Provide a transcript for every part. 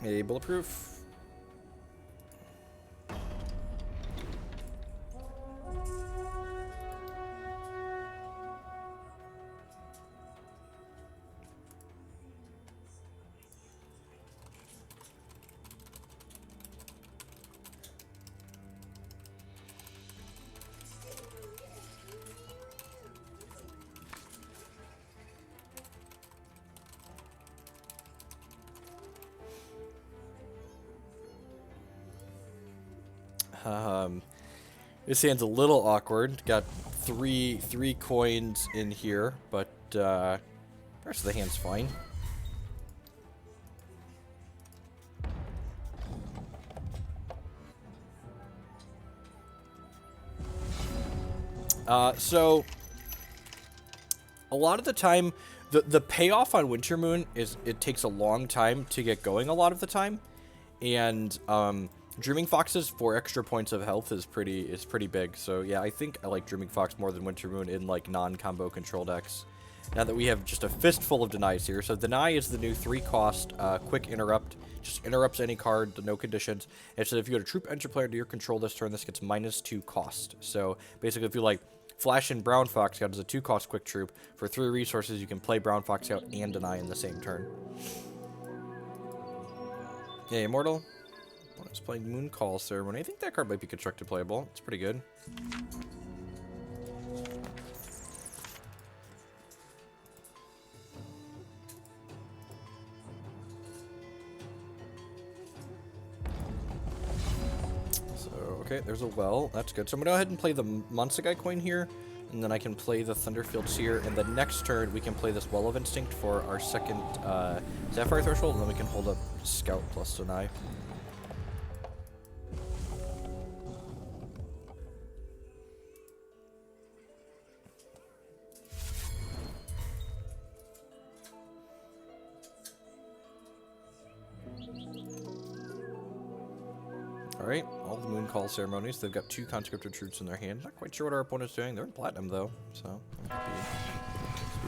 A bulletproof. This hand's a little awkward. Got three coins in here, but the rest of the hand's fine. So a lot of the time, the payoff on Winter Moon is it takes a long time to get going a lot of the time, and Dreaming Fox's 4 extra points of health is pretty big. So yeah, I think I like Dreaming Fox more than Winter Moon in like non-combo control decks. Now that we have just a fistful of denies here. So deny is the new 3-cost quick interrupt. Just interrupts any card, no conditions. And so if you got a troop enter player to your control this turn, this gets -2 cost. So basically if you like flash in Brown Fox Scout as a 2-cost quick troop, for 3 resources you can play Brown Fox Scout and deny in the same turn. Yeah, Immortal. Let's play Mooncall Ceremony. I think that card might be constructed playable. It's pretty good. So, okay, there's a well. That's good. So I'm going to go ahead and play the Monsagi Coin here, and then I can play the Thunderfield Seer, and the next turn we can play this Well of Instinct for our second Sapphire Threshold, and then we can hold up Scout plus deny. Alright, all the Mooncall Ceremonies. They've got 2 conscripted troops in their hand. Not quite sure what our opponent's doing. They're in platinum, though, so be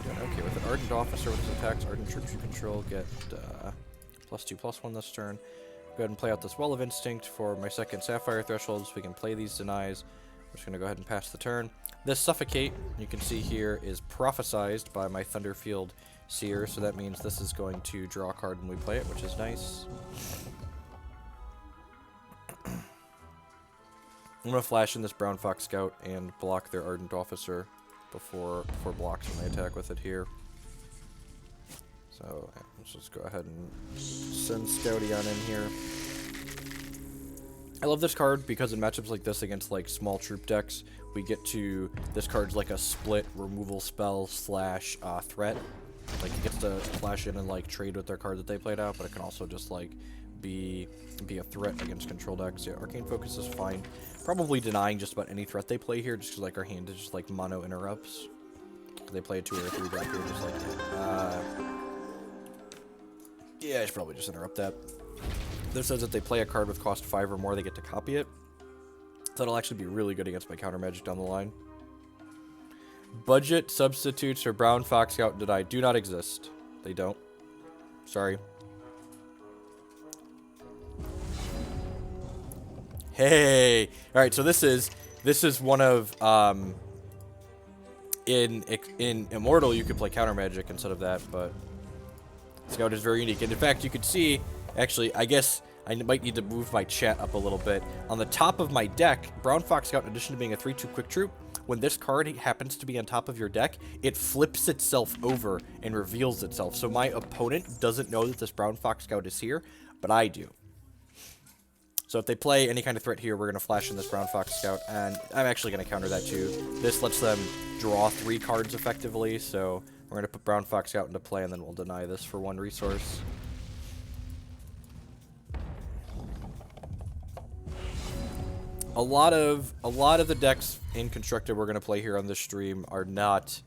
doing okay with it. Ardent Officer with his attacks. Ardent troops you control get +2/+1 this turn. Go ahead and play out this Well of Instinct for my second Sapphire Threshold so we can play these denies. I'm just going to go ahead and pass the turn. This Suffocate, you can see here, is prophesized by my Thunderfield Seer, so that means this is going to draw a card when we play it, which is nice. I'm going to flash in this Brown Fox Scout and block their Ardent Officer before blocks when they attack with it here. So let's just go ahead and send Scouty on in here. I love this card because in matchups like this against like small troop decks, we get to, this card's like a split removal spell slash threat. Like it gets to flash in and like trade with their card that they played out, but it can also just like be a threat against control decks. Yeah, Arcane Focus is fine. Probably denying just about any threat they play here, just because like our hand is just like mono interrupts. They play a 2 or a 3 deck here, just like yeah, I should probably just interrupt that. This says that they play a card with cost 5 or more, they get to copy it. So that'll actually be really good against my counter magic down the line. Budget substitutes for Brown Fox Scout and Deny do not exist. They don't. Sorry. Hey! Alright, so this is one of, in Immortal you could play counter magic instead of that, but Scout is very unique. And in fact, you could see, actually, I guess I might need to move my chat up a little bit. On the top of my deck, Brown Fox Scout, in addition to being a 3/2 quick troop, when this card happens to be on top of your deck, it flips itself over and reveals itself. So my opponent doesn't know that this Brown Fox Scout is here, but I do. So if they play any kind of threat here, we're going to flash in this Brown Fox Scout, and I'm actually going to counter that too. This lets them draw 3 cards effectively, so we're going to put Brown Fox Scout into play, and then we'll deny this for 1 resource. A lot of the decks in Constructed we're going to play here on this stream are not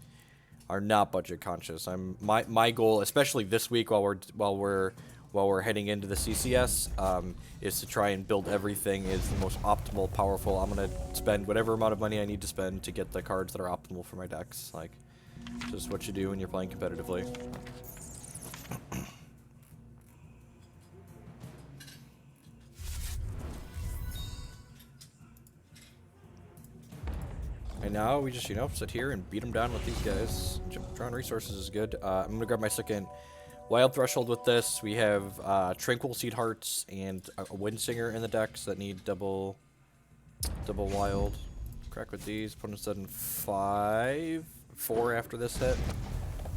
budget conscious. My goal, especially this week while we're heading into the CCS, is to try and build everything is the most optimal, powerful. I'm going to spend whatever amount of money I need to spend to get the cards that are optimal for my decks. Like, just what you do when you're playing competitively. And now we just, you know, sit here and beat them down with these guys. Drawing resources is good. I'm going to grab my second Wild Threshold with this. We have Tranquil Seedhearts and a Windsinger in the decks that need double wild. Crack with these. Opponent's dead in 4 after this hit.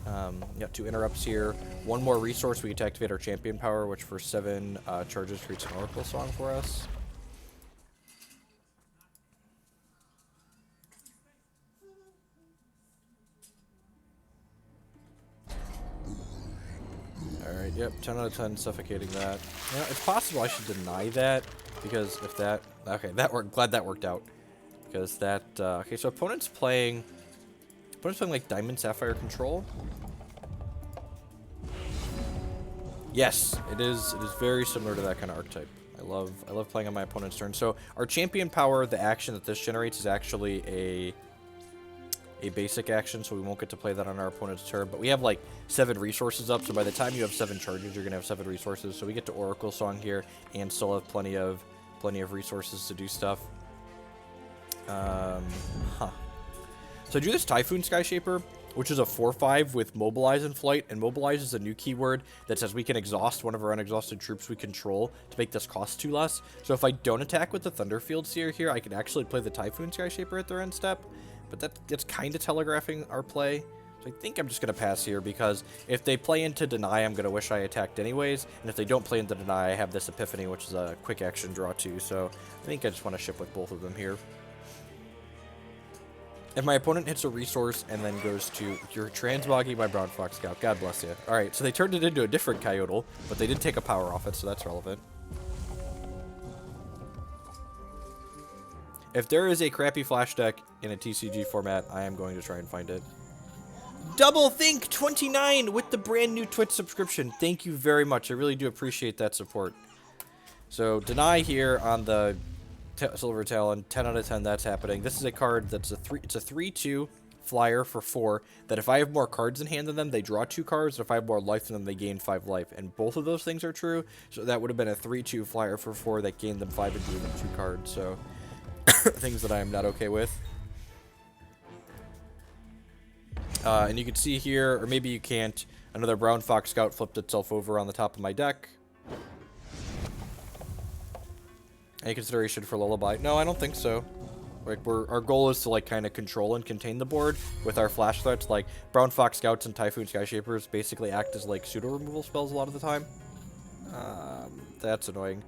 Got 2 interrupts here. 1 more resource. We get to activate our champion power, which for 7 charges creates an Oracle Song for us. Alright, yep, 10 out of 10 suffocating that. You know, it's possible I should deny that, because if that... Okay, that worked. Glad that worked out. Because that... okay, so opponent's playing like Diamond Sapphire Control. Yes, it is very similar to that kind of archetype. I love playing on my opponent's turn. So our champion power, the action that this generates, is actually a basic action, so we won't get to play that on our opponent's turn. But we have like 7 resources up, so by the time you have 7 charges, you're gonna have 7 resources. So we get to Oracle Song here and still have plenty of resources to do stuff. So I do this Typhoon Skyshaper, which is a 4/5 with Mobilize in flight, and Mobilize is a new keyword that says we can exhaust one of our unexhausted troops we control to make this cost 2 less. So if I don't attack with the Thunderfield Seer here, I can actually play the Typhoon Skyshaper at their end step, but that's kind of telegraphing our play. So I think I'm just going to pass here, because if they play into Deny, I'm going to wish I attacked anyways, and if they don't play into Deny, I have this Epiphany, which is a quick action draw too, so I think I just want to ship with both of them here. If my opponent hits a resource and then goes to, you're transmogging my Brown Fox Scout. God bless you. Alright, so they turned it into a different Coyote, but they did take a power off it, so that's relevant. If there is a crappy flash deck in a TCG format, I am going to try and find it. Double Think 29 with the brand new Twitch subscription. Thank you very much. I really do appreciate that support. So, Deny here on the Silver Talon, 10 out of 10, that's happening. This is a card that's it's a 3/2 flyer for 4, that if I have more cards in hand than them, they draw 2 cards, and if I have more life than them, they gain 5 life. And both of those things are true, so that would have been a 3/2 flyer for 4 that gained them 5 and drew them 2 cards, so things that I am not okay with. And you can see here, or maybe you can't, another Brown Fox Scout flipped itself over on the top of my deck. Any consideration for Lullaby? No, I don't think so. Like, our goal is to, like, kind of control and contain the board with our flash threats. Like, Brown Fox Scouts and Typhoon Skyshapers basically act as, like, pseudo-removal spells a lot of the time. That's annoying.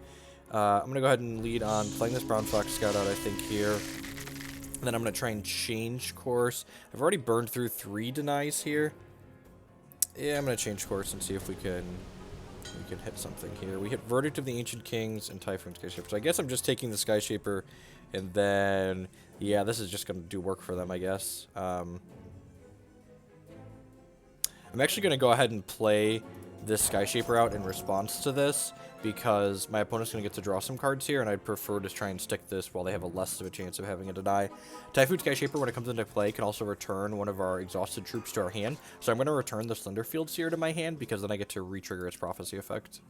I'm going to go ahead and lead on playing this Brown Fox Scout out, I think, here. And then I'm going to try and change course. I've already burned through 3 denies here. Yeah, I'm going to change course and see if we can hit something here. We hit Verdict of the Ancient Kings and Typhoon Skyshaper. So I guess I'm just taking the Skyshaper, and then, yeah, this is just going to do work for them, I guess. I'm actually going to go ahead and play this Skyshaper out in response to this, because my opponent's going to get to draw some cards here, and I'd prefer to try and stick this while they have a less of a chance of having a deny. Typhoon Skyshaper, when it comes into play, can also return one of our exhausted troops to our hand. So I'm going to return this Thunderfield Seer to my hand, because then I get to re-trigger its prophecy effect.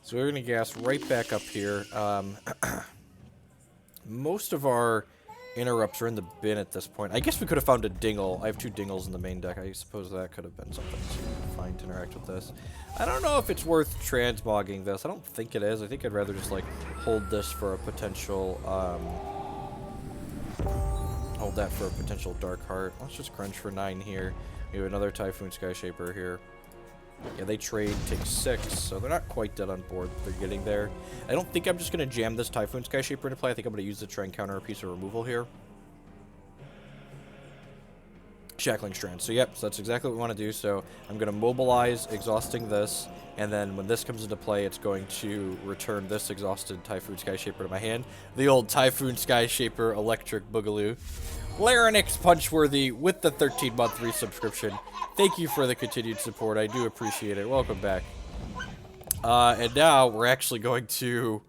So we're going to gas right back up here. Most of our interrupts are in the bin at this point. I guess we could have found a Dingle. I have 2 Dingles in the main deck. I suppose that could have been something to find to interact with this. I don't know if it's worth transmogging this. I don't think it is. I think I'd rather just, like, hold this for a potential, hold that for a potential Dark Heart. Let's just crunch for 9 here. We have another Typhoon Skyshaper here. Yeah, they trade, take 6, so they're not quite dead on board. They're getting there. I don't think I'm just going to jam this Typhoon Skyshaper into play. I think I'm going to use it to try and counter a piece of removal here. Shackling Strand. So, yep, so that's exactly what we want to do. So, I'm going to mobilize, exhausting this, and then when this comes into play, it's going to return this exhausted Typhoon Skyshaper to my hand. The old Typhoon Skyshaper Electric Boogaloo. Larynx Punchworthy with the 13-month resubscription. Thank you for the continued support. I do appreciate it. Welcome back. And now we're actually going to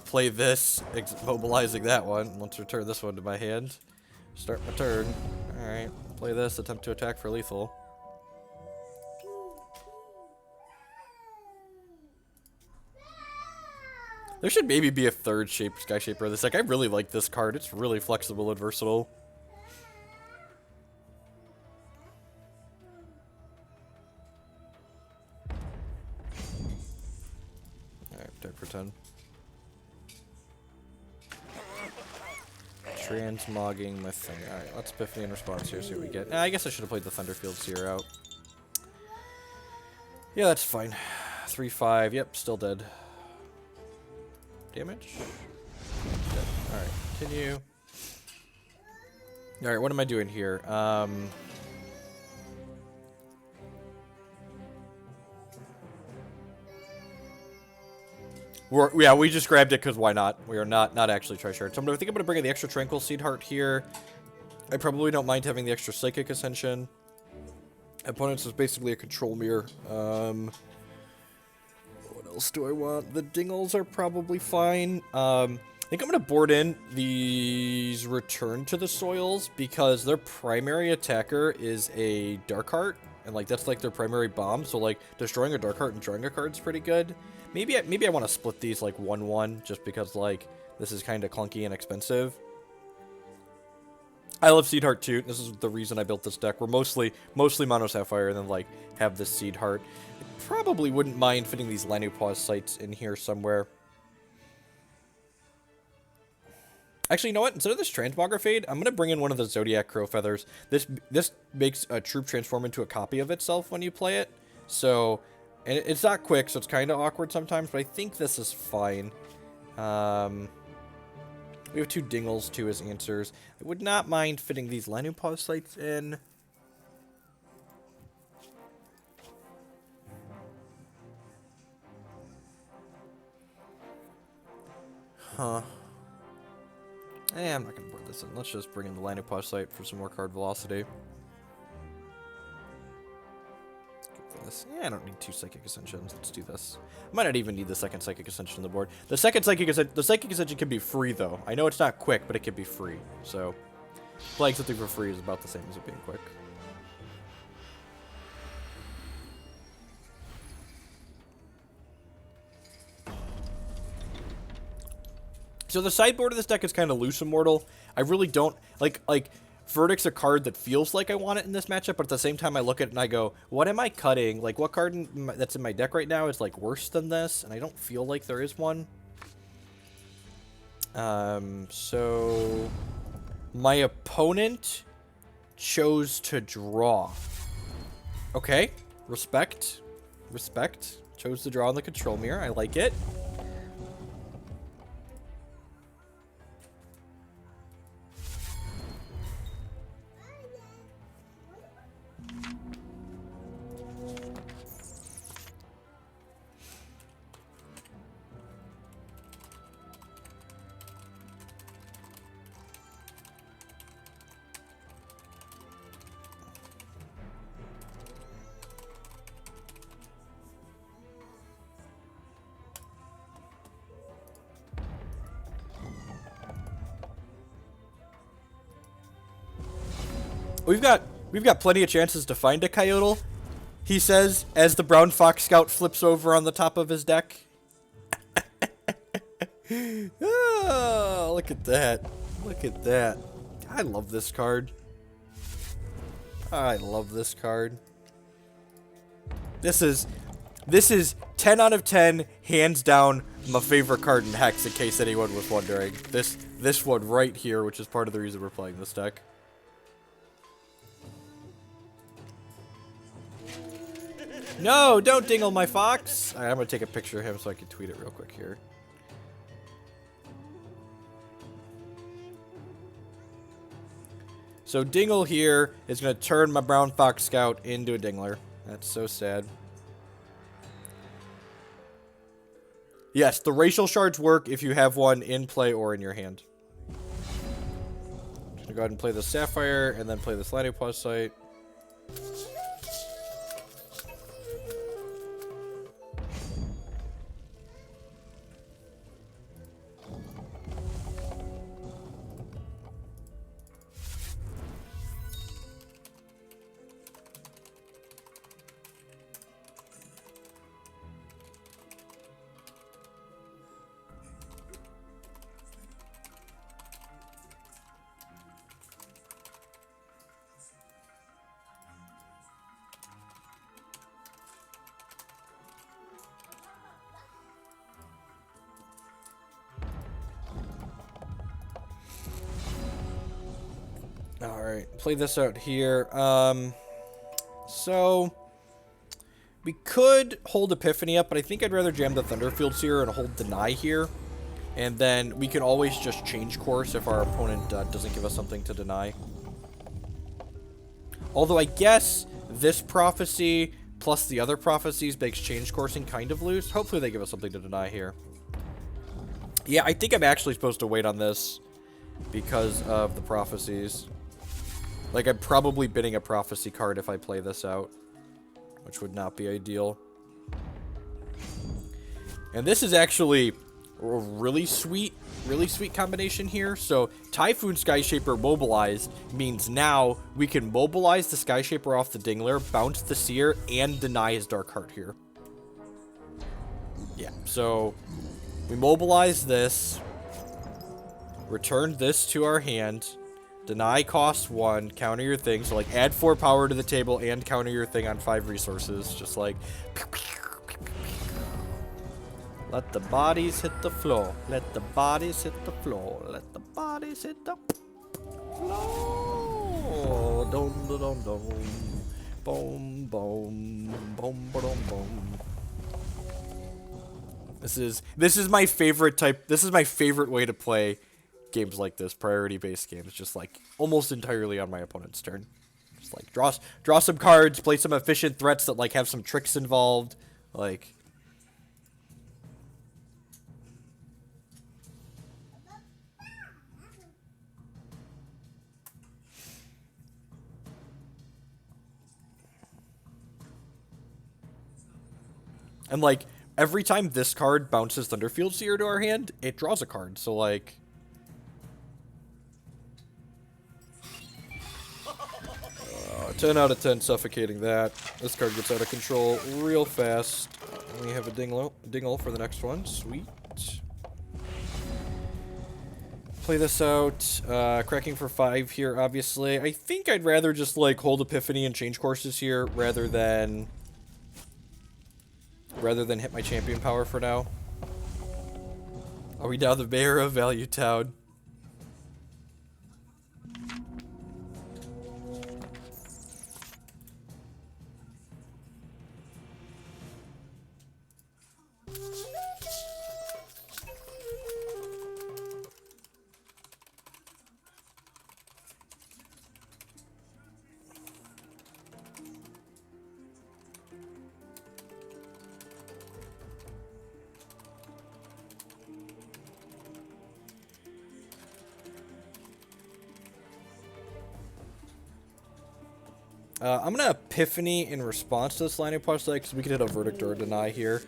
play this, mobilizing that one. Let's return this one to my hand. Start my turn. Alright, play this, attempt to attack for lethal. There should maybe be a third Skyshaper in this deck. I really like this card. It's really flexible and versatile. Alright, dead for 10. Transmogging my thing. Alright, let's Epiphany in response here, see what we get. I guess I should have played the Thunderfield Seer out. Yeah, that's fine. 3-5. Yep, still dead. Damage? Alright, continue. Alright, what am I doing here? Yeah, we just grabbed it because why not? We are not actually Tri-Shard. So I think I'm going to bring in the extra Tranquil Seedheart here. I probably don't mind having the extra Psychic Ascension. Opponents is basically a control mirror. What else do I want? The Dingles are probably fine. I think I'm going to board in these Return to the Soils because their primary attacker is a Darkheart. And, like, that's, like, their primary bomb. So, like, destroying a Darkheart and drawing a card is pretty good. Maybe I want to split these, like, 1-1 just because, like, this is kind of clunky and expensive. I love Seedheart too. This is the reason I built this deck. We're mostly Mono Sapphire and then, like, have this Seedheart. I probably wouldn't mind fitting these Lanupause sites in here somewhere. Actually, you know what? Instead of this Transmogrifade, I'm going to bring in one of the Zodiac Crowfeathers. This makes a troop transform into a copy of itself when you play it. So, and it's not quick, so it's kind of awkward sometimes, but I think this is fine. We have 2 Dingles, 2 as answers. I would not mind fitting these Lanupause sites in. Huh. I'm not going to board this in. Let's just bring in the Lanupause site for some more card velocity. Yeah, I don't need 2 Psychic Ascensions. Let's do this. I might not even need the second Psychic Ascension on the board. The second Psychic Ascension can be free, though. I know it's not quick, but it can be free. So, playing something for free is about the same as it being quick. So the sideboard of this deck is kind of loose Immortal. I really don't... Like... Verdict's a card that feels like I want it in this matchup, but at the same time I look at it and I go, what am I cutting? Like, what card that's in my deck right now is, like, worse than this? And I don't feel like there is one. So... My opponent chose to draw. Okay. Respect. Respect. Chose to draw on the control mirror. I like it. We've got plenty of chances to find a Coyote, he says, as the Brown Fox Scout flips over on the top of his deck. Oh, look at that. Look at that. I love this card. I love this card. This is 10 out of 10, hands down, my favorite card in Hex, in case anyone was wondering. This one right here, which is part of the reason we're playing this deck. No, don't dingle my fox. Right, I'm going to take a picture of him so I can tweet it real quick here. So Dingle here is going to turn my Brown Fox Scout into a Dingler. That's so sad. Yes, the racial shards work if you have one in play or in your hand. I'm going to go ahead and play the Sapphire and then play this Lanupause site. Alright, play this out here. So we could hold Epiphany up, but I think I'd rather jam the Thunderfield Seer and hold Deny here. And then we can always just change course if our opponent doesn't give us something to deny. Although I guess this prophecy plus the other prophecies makes change coursing kind of loose. Hopefully they give us something to deny here. Yeah, I think I'm actually supposed to wait on this because of the prophecies. Like, I'm probably bidding a prophecy card if I play this out, which would not be ideal. And this is actually a really sweet combination here. So Typhoon Skyshaper mobilized means now we can mobilize the Skyshaper off the Dingler, bounce the Seer, and deny his Dark Heart here. Yeah, so we mobilize this, return this to our hand, deny cost 1, counter your thing, so like add 4 power to the table and counter your thing on 5 resources, just like let the bodies hit the floor. Let the bodies hit the floor. Let the bodies hit the floor. Dum dum dum dum. Boom boom boom boom boom. This is my favorite type. This is my favorite way to play games like this, priority-based games. Just like almost entirely on my opponent's turn. Just like draw some cards, play some efficient threats that like have some tricks involved, like. And, like, every time this card bounces Thunderfield Seer to our hand, it draws a card. So, like... 10 out of 10 suffocating that. This card gets out of control real fast. We have a Dingle for the next one. Sweet. Play this out. Cracking for 5 here, obviously. I think I'd rather just, like, hold Epiphany and change courses here rather than hit my champion power for now. Are we now the mayor of Value Town? I'm gonna Epiphany in response to this line of plus because we could hit a Verdict or a Deny here.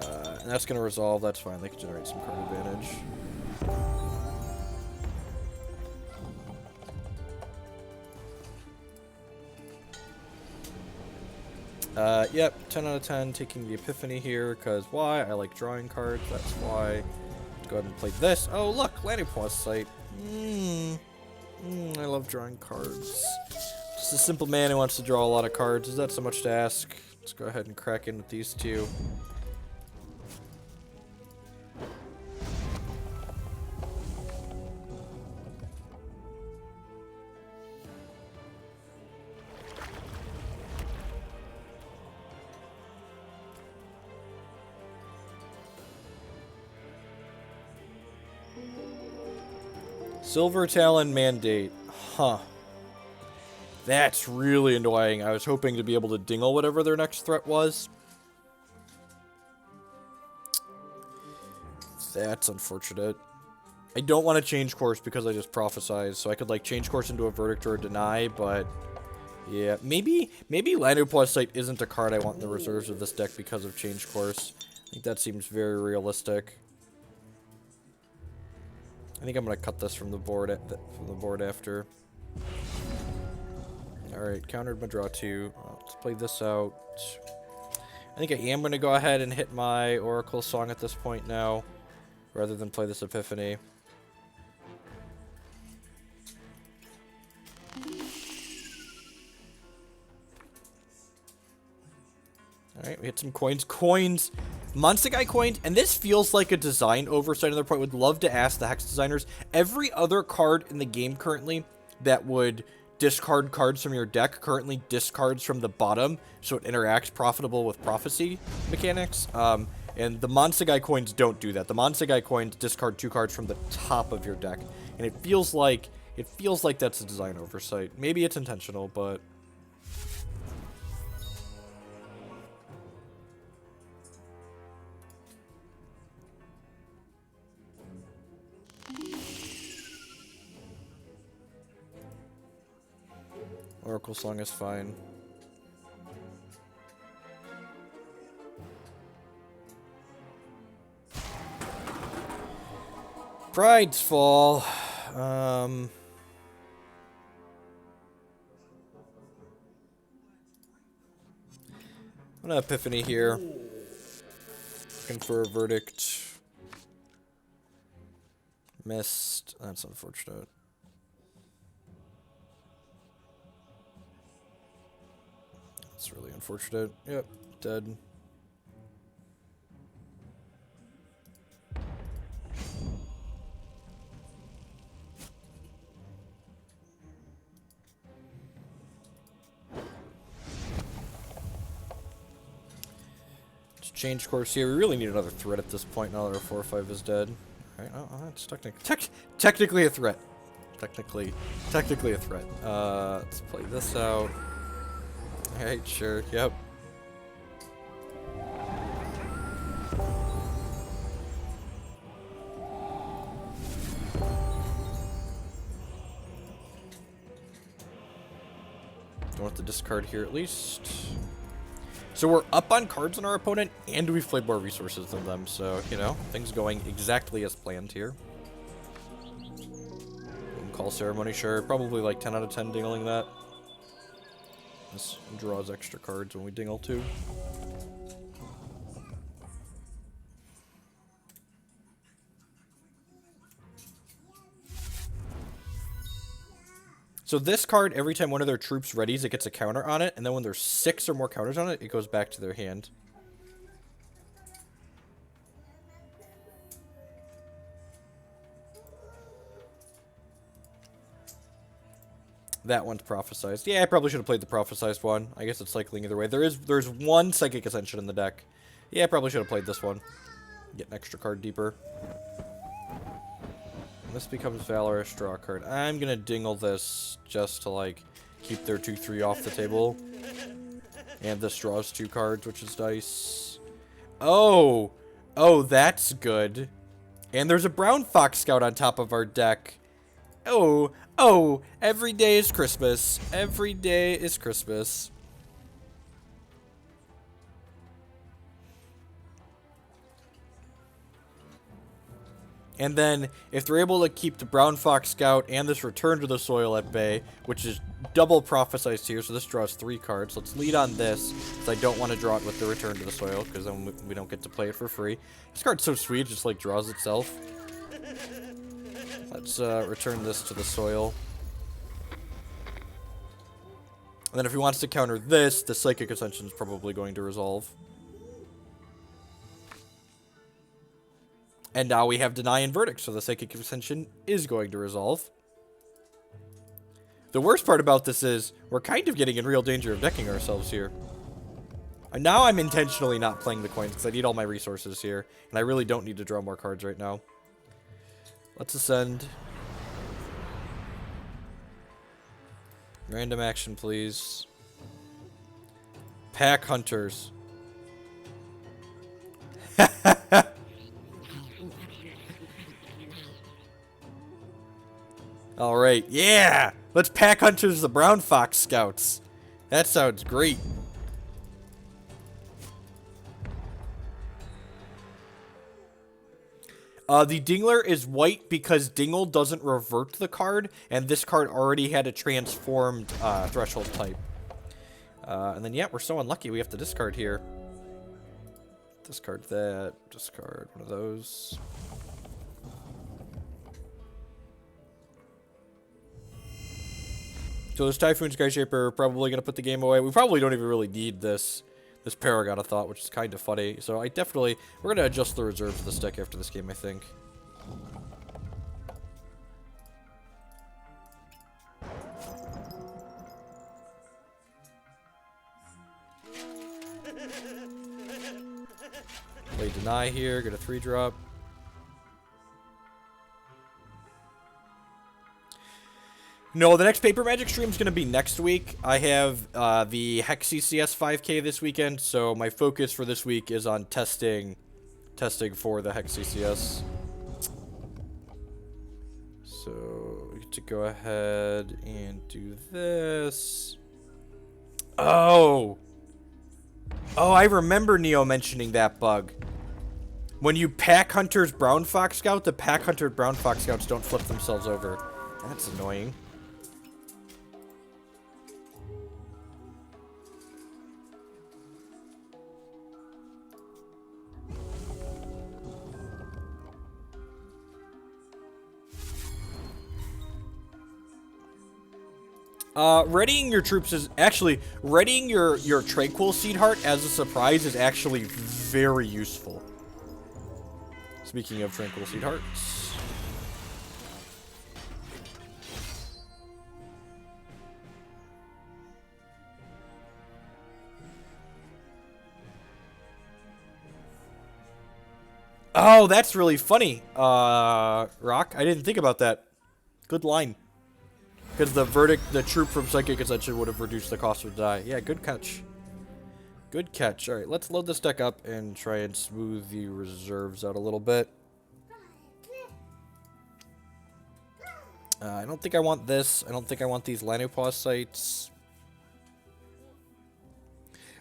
And that's gonna resolve, that's fine, they can generate some card advantage. Yep, 10 out of 10 taking the Epiphany here, because why? I like drawing cards, that's why. Let's go ahead and play this. Oh look, landing plus sight. I love drawing cards. Just a simple man who wants to draw a lot of cards. Is that so much to ask? Let's go ahead and crack in with these two. Silver Talon Mandate. Huh. That's really annoying. I was hoping to be able to Dingle whatever their next threat was. That's unfortunate. I don't want to change course because I just prophesized, so I could like change course into a Verdict or a Deny, but yeah, maybe Lando Plus Sight isn't a card I want in the reserves of this deck because of change course. I think that seems very realistic. I think I'm gonna cut this from the board after. Alright, countered my draw 2. Let's play this out. I think I am going to go ahead and hit my Oracle Song at this point now, rather than play this Epiphany. Alright, we hit some coins. Coins! Monsagi Coins, and this feels like a design oversight on their part. Would love to ask the Hex designers. Every other card in the game currently that would discard cards from your deck currently discards from the bottom, so it interacts profitable with prophecy mechanics. And the Monsagi Coins don't do that. The Monsagi Coins discard 2 cards from the top of your deck, and it feels like that's a design oversight. Maybe it's intentional, but Oracle Song is fine. Pride's Fall. I'm gonna Epiphany here. Looking for a verdict. Missed. That's unfortunate. That's really unfortunate. Yep, dead. Let's change course here. We really need another threat at this point now that our 4/5 is dead. Alright, oh, that's technically a threat. Technically a threat. Let's play this out. Alright, sure, yep. Don't have to discard here at least. So we're up on cards on our opponent, and we've played more resources than them, so, you know, things going exactly as planned here. Call Ceremony, sure. Probably like 10 out of 10 dingling that. This draws extra cards when we dingle too. So this card, every time one of their troops readies, it gets a counter on it, and then when there's 6 or more counters on it, it goes back to their hand. That one's prophesized. Yeah, I probably should have played the prophesized one. I guess it's cycling either way. There's one Psychic Ascension in the deck. Yeah, I probably should have played this one. Get an extra card deeper. And this becomes Valorous, draw a card. I'm gonna dingle this just to, like, keep their 2/3 off the table. And this draws 2 cards, which is dice. Oh! Oh, that's good. And there's a Brown Fox Scout on top of our deck. Oh, oh, every day is Christmas. Every day is Christmas. And then, if they're able to keep the Brown Fox Scout and this Return to the Soil at bay, which is double prophesized here, so this draws 3 cards. Let's lead on this, because I don't want to draw it with the Return to the Soil, because then we don't get to play it for free. This card's so sweet, it just, like, draws itself. Let's return this to the soil. And then if he wants to counter this, the Psychic Ascension is probably going to resolve. And now we have Deny and Verdict, so the Psychic Ascension is going to resolve. The worst part about this is, we're kind of getting in real danger of decking ourselves here. And now I'm intentionally not playing the coins, because I need all my resources here. And I really don't need to draw more cards right now. Let's ascend. Random action, please. Pack Hunters. Alright, yeah! Let's Pack Hunters the Brown Fox Scouts. That sounds great. The Dingler is white because Dingle doesn't revert the card, and this card already had a transformed threshold type. And then, yeah, we're so unlucky we have to discard here. Discard that, discard one of those. So this Typhoon Skyshaper probably going to put the game away. We probably don't even really need this Paragon of Thought, which is kind of funny. So we're going to adjust the reserves of this deck after this game, I think. Play Deny here, get a 3-drop. No, the next Paper Magic stream is going to be next week. I have the Hex CCS 5K this weekend, so my focus for this week is on testing for the Hex CCS. So, we get to go ahead and do this. Oh! Oh, I remember Neo mentioning that bug. When you Pack Hunter's Brown Fox Scout, the Pack Hunter Brown Fox Scouts don't flip themselves over. That's annoying. Readying your troops is actually readying your Tranquil Seedheart as a surprise is actually very useful. Speaking of Tranquil Seedhearts. Oh, that's really funny, Rock. I didn't think about that. Good line. Because the troop from Psychic Ascension would have reduced the cost of the die. Yeah, good catch. Good catch. Alright, let's load this deck up and try and smooth the reserves out a little bit. I don't think I want this. I don't think I want these Lanopause sites.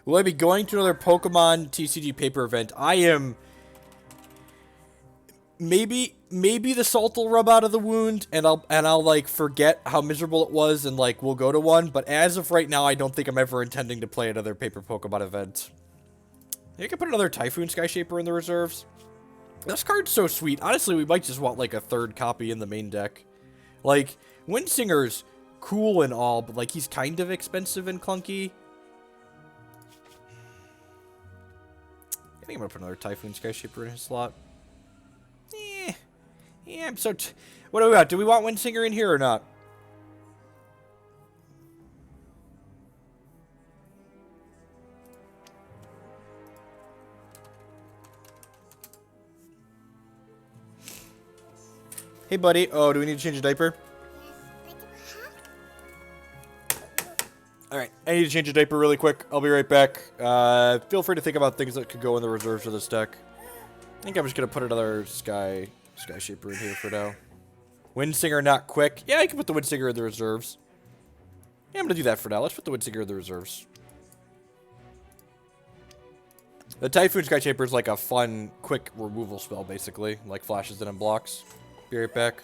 Will I be going to another Pokemon TCG paper event? I am... Maybe the salt will rub out of the wound, and I'll like forget how miserable it was, and like we'll go to one. But as of right now, I don't think I'm ever intending to play another paper Pokemon event. You can put another Typhoon Skyshaper in the reserves. This card's so sweet. Honestly, we might just want like a 3rd copy in the main deck. Like Windsinger's cool and all, but like he's kind of expensive and clunky. I think I'm gonna put another Typhoon Skyshaper in his slot. Yeah, I'm so... What do we got? Do we want Windsinger in here or not? Hey, buddy. Oh, do we need to change a diaper? Alright, I need to change a diaper really quick. I'll be right back. Feel free to think about things that could go in the reserves of this deck. I think I'm just going to put another Skyshaper in here for now. Windsinger not quick. Yeah, I can put the Windsinger in the reserves. Yeah, I'm going to do that for now. Let's put the Windsinger in the reserves. The Typhoon Skyshaper is like a fun, quick removal spell, basically. Like flashes it and blocks. Be right back.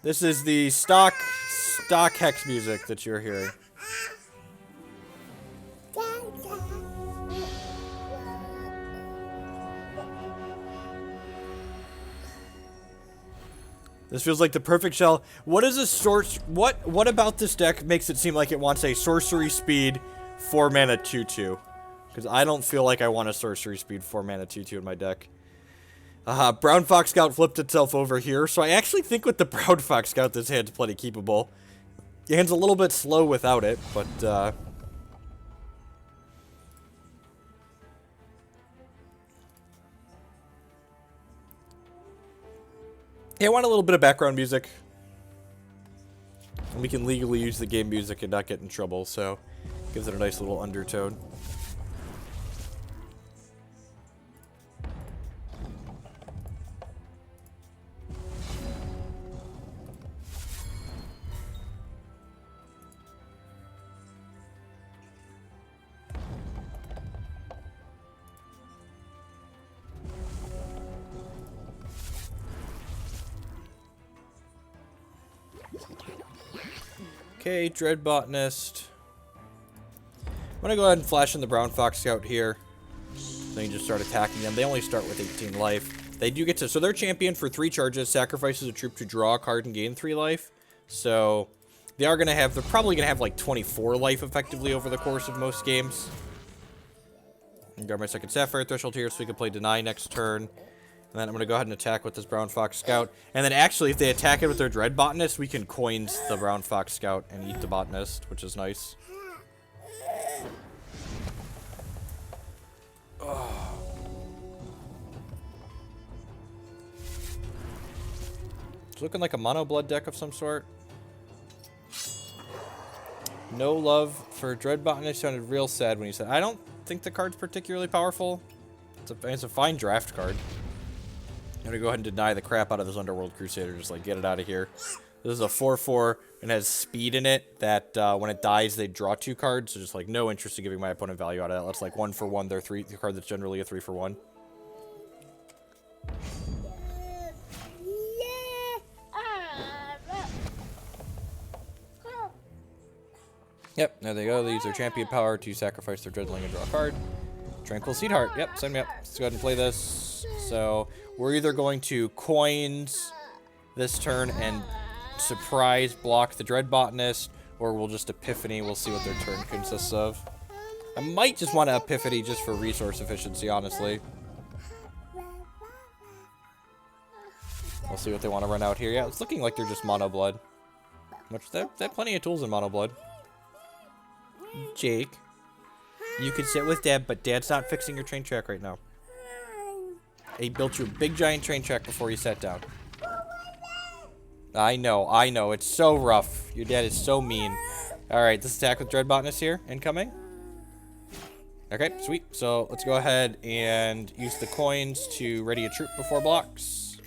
This is the stock hex music that you're hearing. This feels like the perfect shell. What is a source? What about this deck makes it seem like it wants a sorcery speed 4 mana 2/2? Because I don't feel like I want a sorcery speed 4 mana 2/2 in my deck. Brown Fox Scout flipped itself over here, so I actually think with the Brown Fox Scout this hand's plenty keepable. The hand's a little bit slow without it, but yeah, I want a little bit of background music. And we can legally use the game music and not get in trouble, so gives it a nice little undertone. Okay, Dread Botanist. I'm gonna go ahead and flash in the Brown Fox Scout here. Then you just start attacking them. They only start with 18 life. They do get to, so their champion for 3 charges sacrifices a troop to draw a card and gain 3 life. So they are gonna have, they're probably gonna have like 24 life effectively over the course of most games. And grab my second Sapphire Threshold here so we can play Deny next turn. And then I'm going to go ahead and attack with this Brown Fox Scout. And then actually, if they attack it with their Dread Botanist, we can Coins the Brown Fox Scout and eat the Botanist, which is nice. Oh. It's looking like a Mono Blood deck of some sort. No love for Dread Botanist. Sounded real sad when you said, I don't think the card's particularly powerful. It's a fine draft card. I'm going to go ahead and deny the crap out of this Underworld Crusader. Just, like, get it out of here. This is a 4/4 and has speed in it that when it dies, they draw 2 cards. So just, like, no interest in giving my opponent value out of that. That's, like, 1 for 1. They're the card that's generally a 3 for 1. Yep, there they go. They use their champion power to sacrifice their Dreadling and draw a card. Tranquil Seedheart. Yep, send me up. Let's go ahead and play this. So we're either going to Coins this turn and surprise block the Dread Botanist, or we'll just Epiphany. We'll see what their turn consists of. I might just want to Epiphany just for resource efficiency, honestly. We'll see what they want to run out here. Yeah, it's looking like they're just Mono Blood. Which they have plenty of tools in Mono Blood. Jake, you can sit with Dad, but Dad's not fixing your train track right now. He built you a big giant train track before you sat down. I know. It's so rough. Your dad is so mean. Alright, this attack with Dread Botanist here. Incoming. Okay, sweet. So let's go ahead and use the coins to ready a troop before blocks.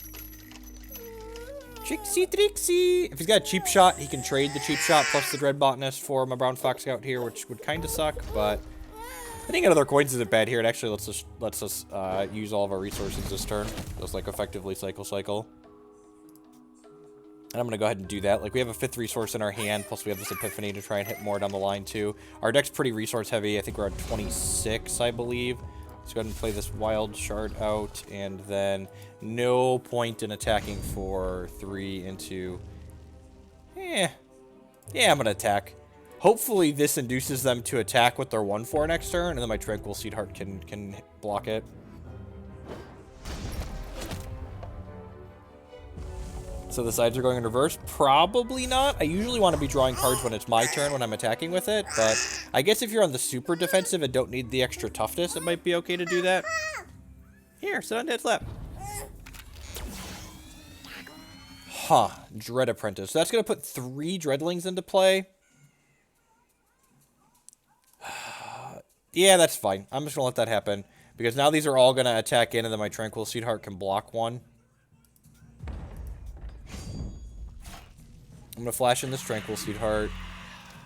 Trixie. If he's got a cheap shot, he can trade the cheap shot plus the Dread Botanist for my Brown Fox Scout here, which would kind of suck, but hitting another coins isn't bad here. It actually lets us use all of our resources this turn. Just like effectively cycle. And I'm going to go ahead and do that. Like, we have a 5th resource in our hand, plus we have this Epiphany to try and hit more down the line, too. Our deck's pretty resource heavy. I think we're at 26, I believe. Let's go ahead and play this Wild Shard out, and then no point in attacking for 3 into... Yeah, I'm going to attack. Hopefully this induces them to attack with their 1/4 next turn, and then my Tranquil Seedheart can block it. So the sides are going in reverse? Probably not. I usually want to be drawing cards when it's my turn when I'm attacking with it, but I guess if you're on the super defensive and don't need the extra toughness, it might be okay to do that. Here, sit on Dad's lap. Huh, Dread Apprentice. So that's going to put 3 Dreadlings into play. Yeah, that's fine. I'm just going to let that happen, because now these are all going to attack in, and then my Tranquil Seedheart can block 1. I'm going to flash in this Tranquil Seedheart,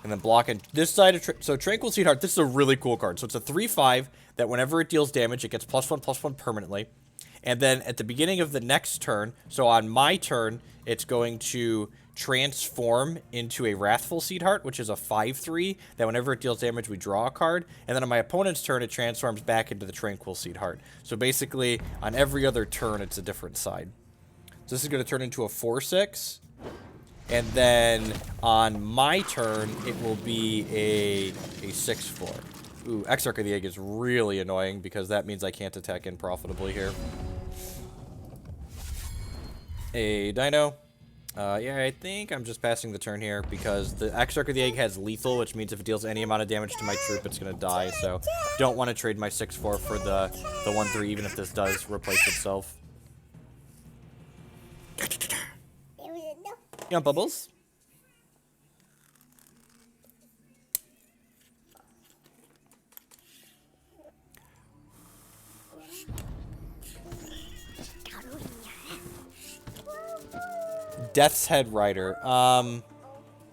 and then block in this side of... So Tranquil Seedheart, this is a really cool card. So it's a 3/5 that whenever it deals damage, it gets +1/+1 permanently. And then at the beginning of the next turn, so on my turn, it's going to transform into a Wrathful Seedheart, which is a 5/3, that whenever it deals damage, we draw a card. And then on my opponent's turn, it transforms back into the Tranquil Seedheart. So basically, on every other turn, it's a different side. So this is going to turn into a 4/6. And then on my turn, it will be a 6/4. Ooh, Exarch of the Egg is really annoying because that means I can't attack in profitably here. A Dino. Yeah, I think I'm just passing the turn here because the Exarch of the Egg has lethal, which means if it deals any amount of damage to my troop, it's going to die. So don't want to trade my 6/4 for the 1/3, even if this does replace itself. You want bubbles? Death's Head Rider. Do I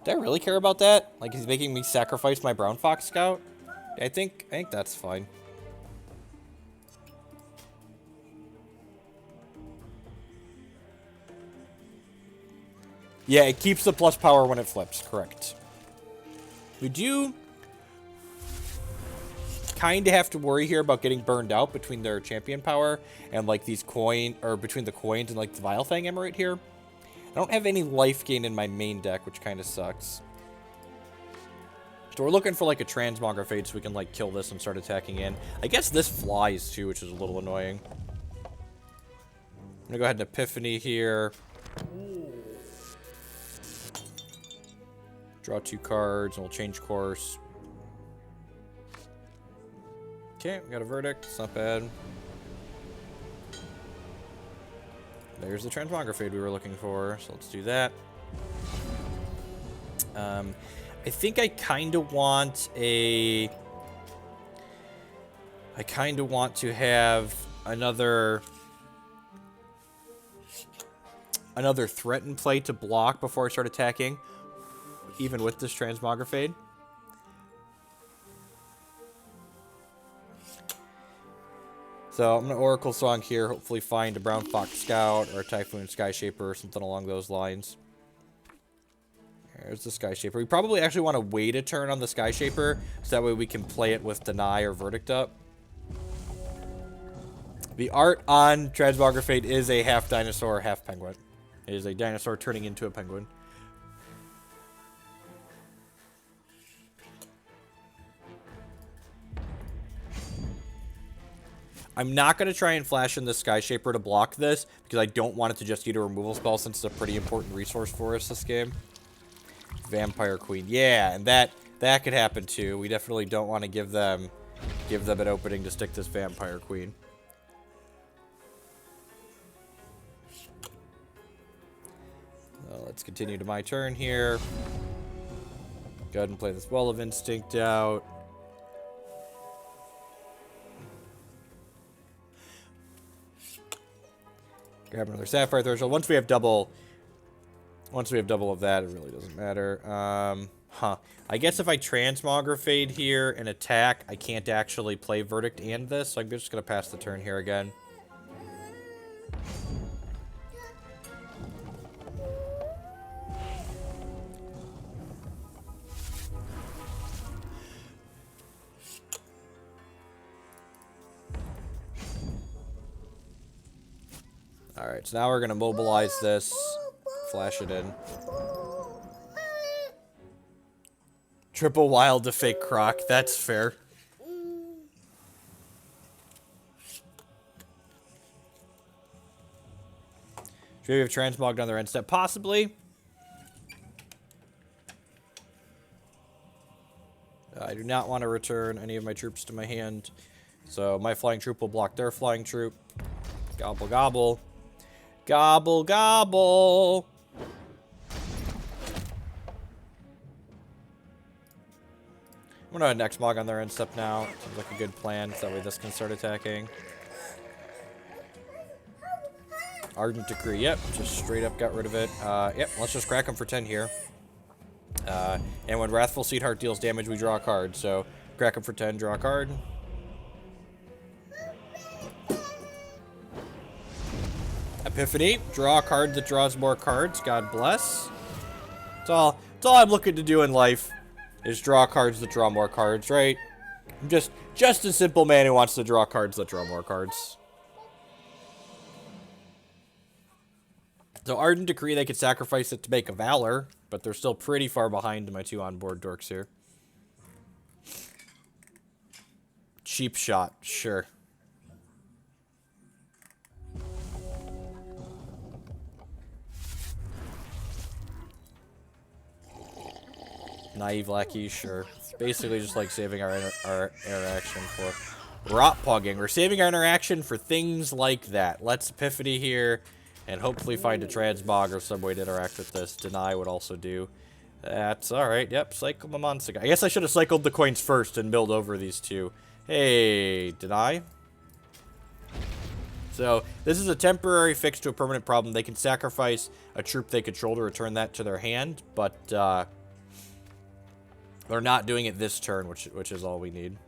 really care about that? Like, he's making me sacrifice my Brown Fox Scout? I think that's fine. Yeah, it keeps the plus power when it flips, correct. We do kind of have to worry here about getting burned out between their champion power and, like, these between the coins and, like, the Vile Fang Emirate here. I don't have any life gain in my main deck, which kind of sucks. So we're looking for, like, a Transmogrifade so we can, like, kill this and start attacking in. I guess this flies, too, which is a little annoying. I'm going to go ahead and Epiphany here. Draw 2 cards, and we'll change course. Okay, we got a Verdict. It's not bad. There's the Transmogrifade we were looking for, so let's do that. I think I kind of want a... I kind of want to have another threat in play to block before I start attacking, even with this Transmogrifade. So I'm going to Oracle Song here, hopefully find a Brown Fox Scout or a Typhoon Skyshaper or something along those lines. There's the Skyshaper. We probably actually want to wait a turn on the Skyshaper, so that way we can play it with Deny or Verdict up. The art on Transmogrifade is a half dinosaur, half penguin. It is a dinosaur turning into a penguin. I'm not going to try and flash in the Skyshaper to block this, because I don't want it to just eat a removal spell, since it's a pretty important resource for us this game. Vampire Queen. Yeah, and that could happen too. We definitely don't want to give them an opening to stick this Vampire Queen. Well, let's continue to my turn here. Go ahead and play this Wall of Instinct out. Grab another Sapphire Threshold. Once we have double of that, it really doesn't matter. I guess if I Transmogrifade here and attack, I can't actually play Verdict and this, so I'm just going to pass the turn here again. Alright, so now we're going to mobilize this, flash it in. Triple Wild to fake Croc, that's fair. Should we have Transmogged on their end step? Possibly. I do not want to return any of my troops to my hand. So my flying troop will block their flying troop. Gobble, gobble. Gobble, gobble. I'm going to next mog on their end step now. Seems like a good plan, so that way this can start attacking. Ardent Decree, yep, just straight up got rid of it. Yep, let's just crack them for 10 here. And when Wrathful Seedheart deals damage, we draw a card. So crack them for 10, draw a card. Epiphany. Draw a card that draws more cards. God bless. That's all I'm looking to do in life, is draw cards that draw more cards, right? I'm just a simple man who wants to draw cards that draw more cards. So Ardent Decree, they could sacrifice it to make a Valor, but they're still pretty far behind my 2 onboard dorks here. Cheap shot, sure. Naive Lackey, sure. It's basically just like saving our interaction for rot pogging. We're saving our interaction for things like that. Let's Epiphany here, and hopefully find a Transmog or some way to interact with this. Deny would also do. That's alright. Yep, cycle my Monsagi. I guess I should have cycled the coins first and milled over these two. Hey, Deny. So, this is a temporary fix to a permanent problem. They can sacrifice a troop they control to return that to their hand, but, they're not doing it this turn, which is all we need.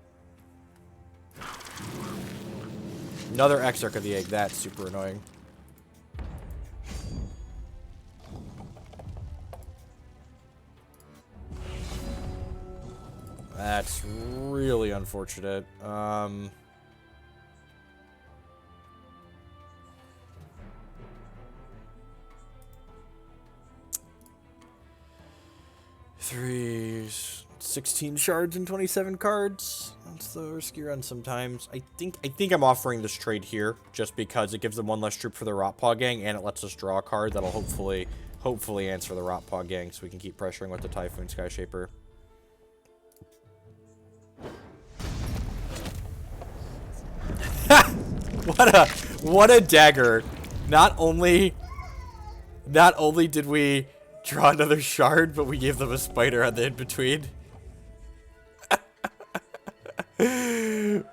Another Exarch of the Egg. That's super annoying. That's really unfortunate. Threes, 16 shards and 27 cards. That's the risky run sometimes. I think I'm offering this trade here just because it gives them one less troop for the Rotpaw gang, and it lets us draw a card that'll hopefully answer the Rotpaw gang, so we can keep pressuring with the Typhoon Skyshaper. What a dagger. Not only did we draw another shard, but we gave them a spider on the in-between.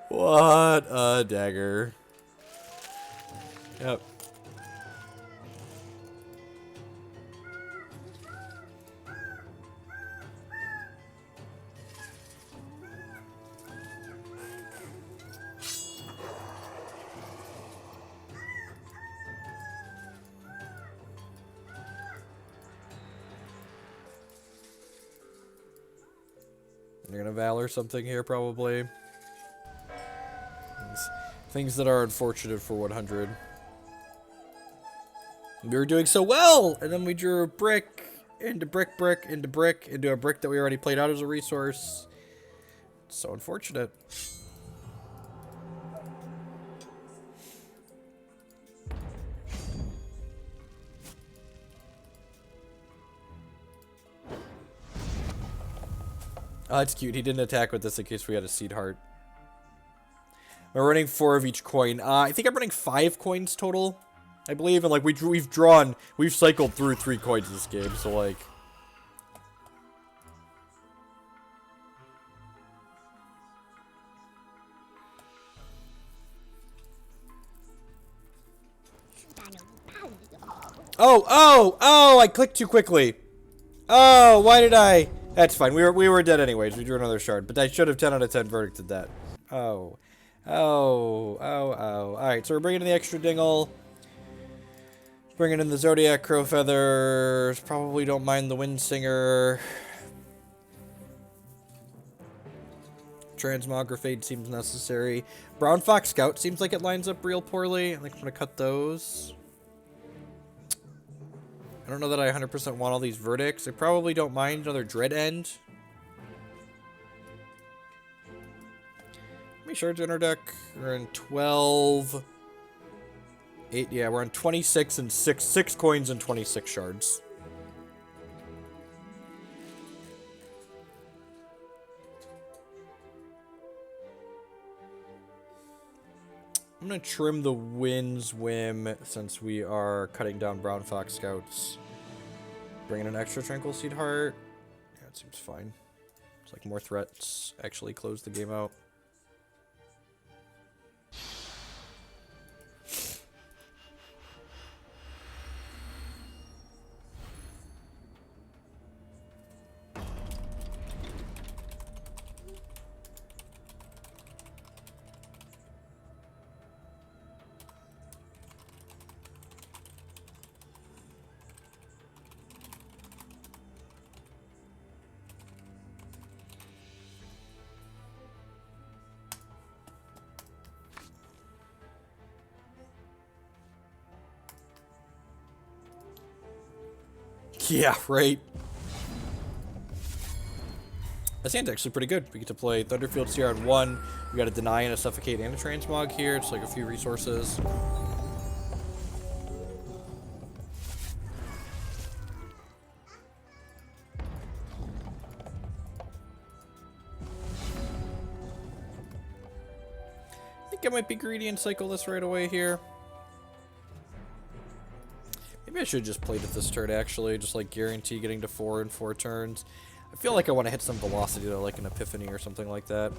What a dagger. Yep. They're gonna Valor something here, probably. Things that are unfortunate for 100. We were doing so well, and then we drew a brick into brick, into brick, into a brick that we already played out as a resource. So unfortunate. Oh, that's cute. He didn't attack with this in case we had a Seedheart. We're running 4 of each coin. I think I'm running 5 coins total, I believe. And, like, we've cycled through 3 coins this game, so, like... Oh, I clicked too quickly. Oh, why did I... That's fine. We were dead anyways. We drew another shard, but I should have 10 out of 10 verdicted that. Oh. Alright, so we're bringing in the extra Dingle. Bringing in the Zodiac Crowfeather. Probably don't mind the Windsinger. Transmogrifade seems necessary. Brown Fox Scout seems like it lines up real poorly. I think I'm going to cut those. I don't know that I 100% want all these verdicts. I probably don't mind another Dread End. How many shards in our deck? We're in 12. 8, yeah, we're on 26 and 6 coins and 26 shards. I'm going to trim the Wind's Whim since we are cutting down Brown Fox Scouts. Bring in an extra Tranquil Seedheart. Yeah, it seems fine. It's like more threats actually close the game out. Yeah, right. This hand's actually pretty good. We get to play Thunderfield Seer on 1. We got a Deny and a Suffocate and a Transmog here. It's like a few resources. I think I might be greedy and cycle this right away here. Maybe I should have just played it this turn, actually. Just, like, guarantee getting to 4 in 4 turns. I feel like I want to hit some velocity, though, like an Epiphany or something like that.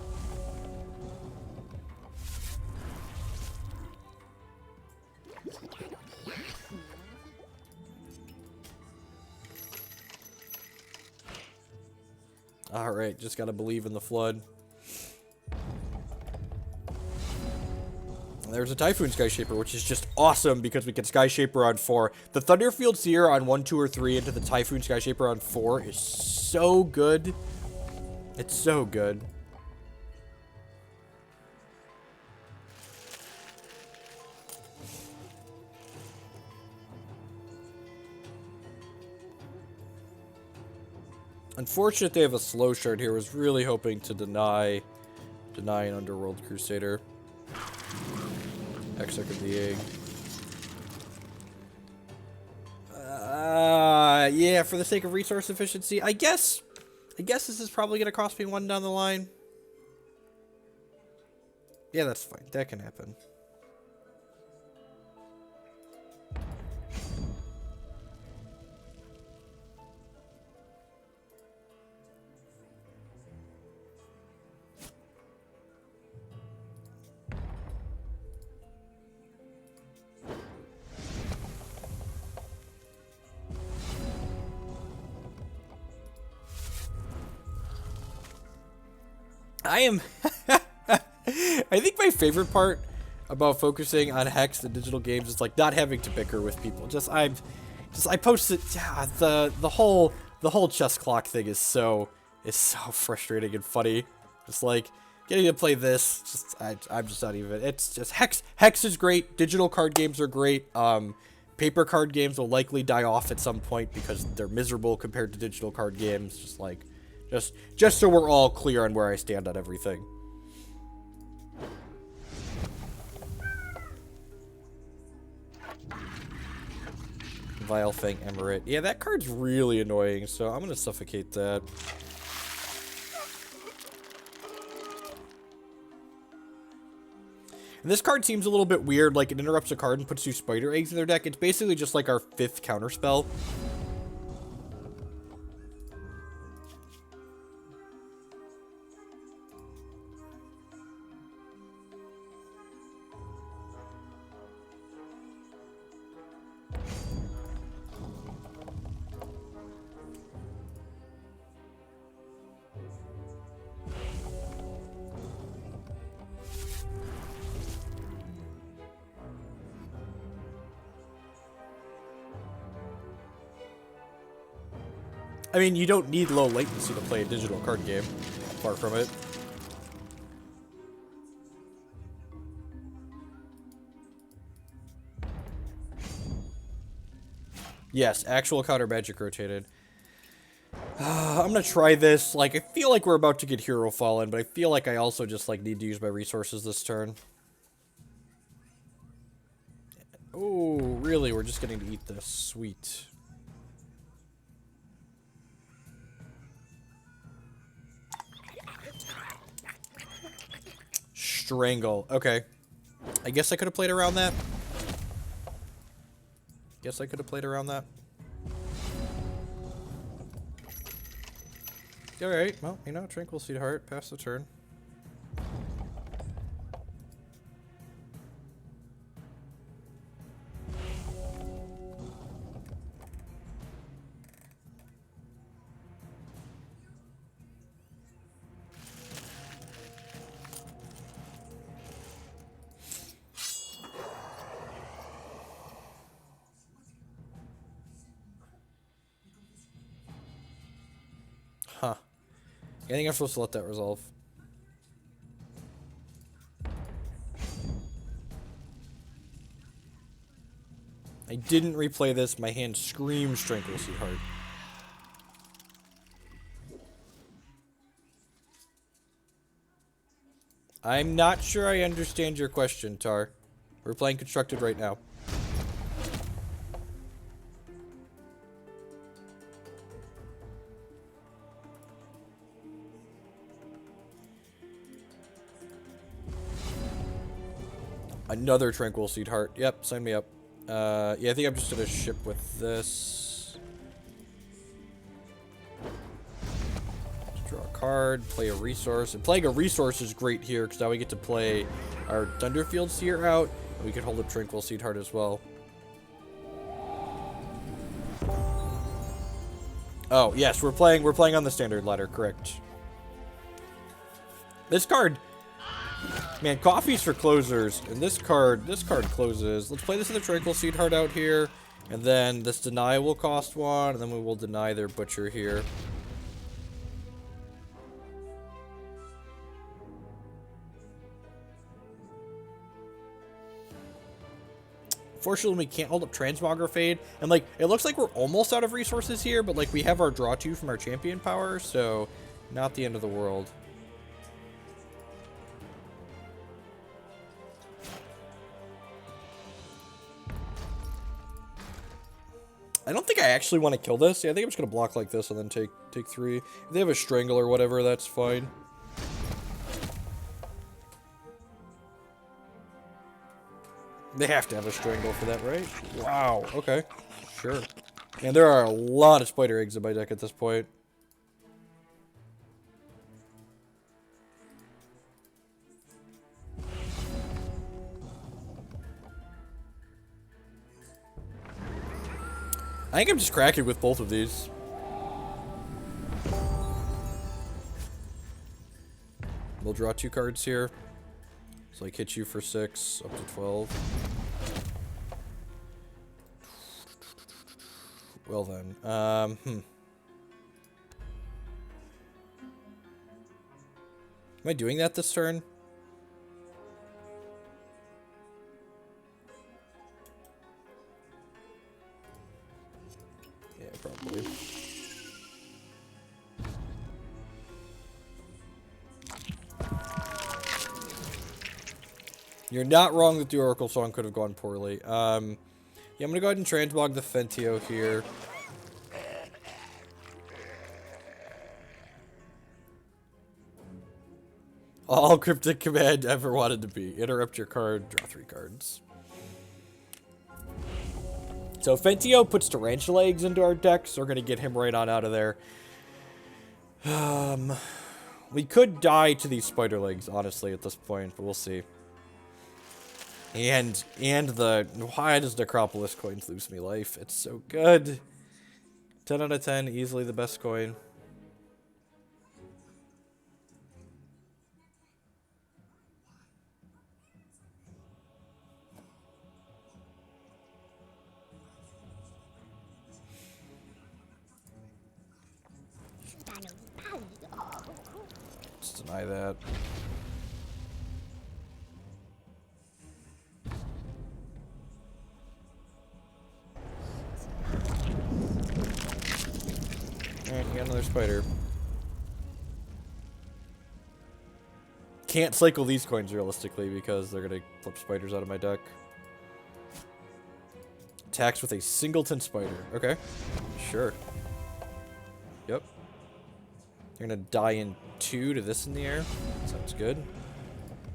Alright, just gotta believe in the flood. And there's a Typhoon Skyshaper, which is just awesome because we can Skyshaper on 4. The Thunderfield Seer on 1, 2, or 3 into the Typhoon Skyshaper on 4 is so good. It's so good. Unfortunate they have a slow shard here. I was really hoping to deny an Underworld Crusader. Exec of the egg. Yeah, for the sake of resource efficiency, I guess this is probably gonna cost me 1 down the line. Yeah, that's fine. That can happen. I think my favorite part about focusing on Hex and digital games is like not having to bicker with people. I posted the whole chess clock thing is so frustrating and funny. Just like getting to play this, I'm just not even. It's just Hex is great. Digital card games are great. Paper card games will likely die off at some point because they're miserable compared to digital card games. Just so we're all clear on where I stand on everything. Vilefang Emirate. Yeah, that card's really annoying, so I'm gonna suffocate that. And this card seems a little bit weird, like it interrupts a card and puts 2 spider eggs in their deck. It's basically just like our 5th counterspell. I mean, you don't need low latency to play a digital card game. Far from it. Yes, actual counter magic rotated. I'm gonna try this. Like, I feel like we're about to get Hero Fallen, but I feel like I also just, like, need to use my resources this turn. Oh, really? We're just getting to eat this. Sweet. Strangle. Okay. I guess I could have played around that. Alright, well, you know, Tranquil Seedheart, pass the turn. Huh. I think I'm supposed to let that resolve. I didn't replay this. My hand screams Tranquil Seedheart. I'm not sure I understand your question, Tar. We're playing Constructed right now. Another Tranquil Seedheart. Yep, sign me up. Yeah, I think I'm just gonna ship with this. Draw a card, play a resource. And playing a resource is great here, because now we get to play our Thunderfield Seer out, and we can hold up Tranquil Seedheart as well. Oh, yes, we're playing on the standard ladder, correct. This card, man, coffee's for closers, and this card closes. Let's play this with the Tranquil Seedheart out here, and then this deny will cost 1, and then we will deny their butcher here. Fortunately, we can't hold up Transmogrifade, and like, it looks like we're almost out of resources here, but like, we have our draw 2 from our champion power, so not the end of the world. I don't think I actually want to kill this. Yeah, I think I'm just going to block like this and then take 3. If they have a Strangle or whatever, that's fine. They have to have a Strangle for that, right? Wow, okay. Sure. And there are a lot of Spider Eggs in my deck at this point. I think I'm just cracking with both of these. We'll draw 2 cards here. So like hit you for 6, up to 12. Well then, Am I doing that this turn? Yeah, probably. You're not wrong that the Oracle Song could have gone poorly. Yeah, I'm gonna go ahead and transmog the Fentio here. All cryptic command ever wanted to be. Interrupt your card, draw 3 cards. So Fentio puts Tarantula Eggs into our deck, so we're gonna get him right on out of there. We could die to these Spider Legs, honestly, at this point, but we'll see. And why does Necropolis Coins lose me life? It's so good. 10 out of 10, easily the best coin. Let's deny that. Alright, you got another spider. Can't cycle these coins realistically because they're gonna flip spiders out of my deck. Attacks with a singleton spider. Okay. Sure. Yep. You're gonna die in 2 to this in the air. Sounds good.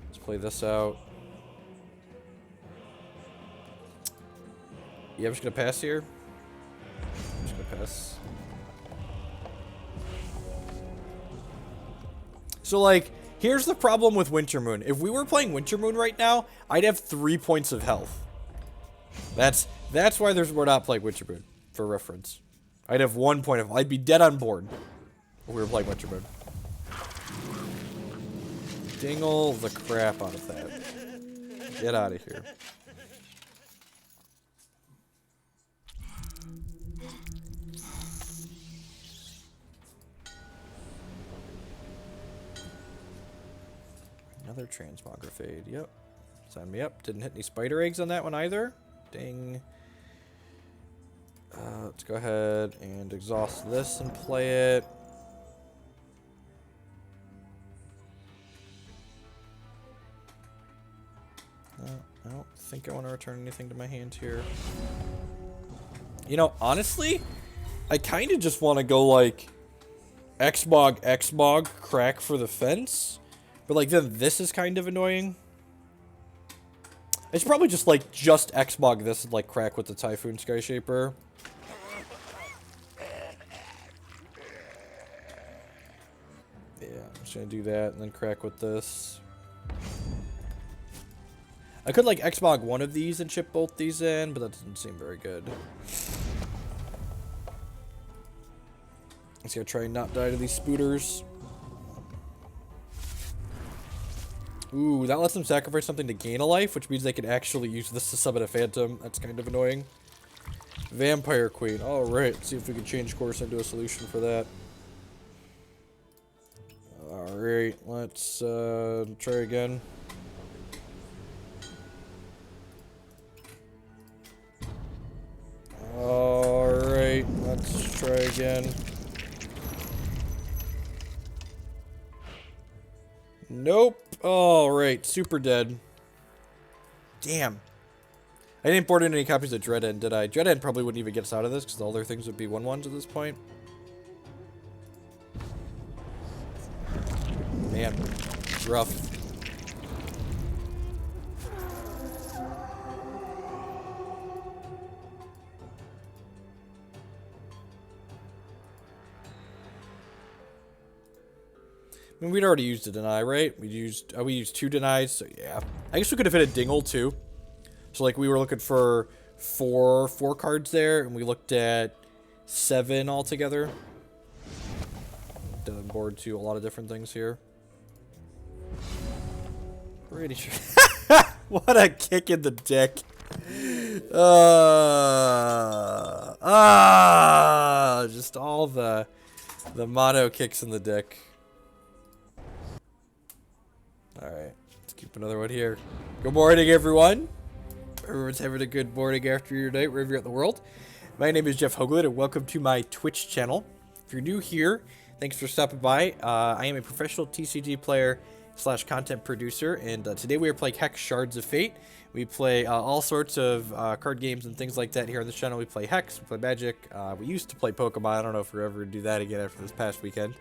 Let's play this out. Yeah, I'm just gonna pass here. I'm just gonna pass. So, like, here's the problem with Winter Moon. If we were playing Winter Moon right now, I'd have 3 points of health. That's why we're not playing Winter Moon, for reference. I'd have 1 point of health. I'd be dead on board if we were playing Winter Moon. Dingle the crap out of that. Get out of here. Another Transmogrifade, yep. Sign me up. Didn't hit any Spider Eggs on that one either. Ding. Let's go ahead and exhaust this and play it. I don't think I want to return anything to my hand here. You know, honestly, I kind of just want to go like Xmog, crack for the fence. But like then this is kind of annoying. I should probably just like Xmog this and like crack with the Typhoon Skyshaper. Yeah, I'm just gonna do that and then crack with this. I could like Xmog one of these and chip both these in, but that doesn't seem very good. Let's go try and not die to these spooters. Ooh, that lets them sacrifice something to gain a life, which means they can actually use this to summon a phantom. That's kind of annoying. Vampire Queen. Alright, let's see if we can change course into a solution for that. Alright, let's try again. Alright, let's try again. Nope. Alright, super dead. Damn. I didn't board in any copies of Dread End, did I? Dread End probably wouldn't even get us out of this, because all their things would be 1/1s at this point. Man, it's rough. I mean, we'd already used a deny, right? We used 2 denies, so yeah. I guess we could have hit a Dingle too. So like we were looking for four cards there, and we looked at 7 altogether. Done board to a lot of different things here. Pretty sure. What a kick in the dick. Just all the mono kicks in the dick. Alright, let's keep another one here. Good morning, everyone. Everyone's having a good morning after your night, wherever you're at in the world. My name is Jeff Hoagland, and welcome to my Twitch channel. If you're new here, thanks for stopping by. I am a professional TCG player / content producer, and today we are playing Hex Shards of Fate. We play all sorts of card games and things like that here on this channel. We play Hex, we play Magic. We used to play Pokemon. I don't know if we're ever going to do that again after this past weekend.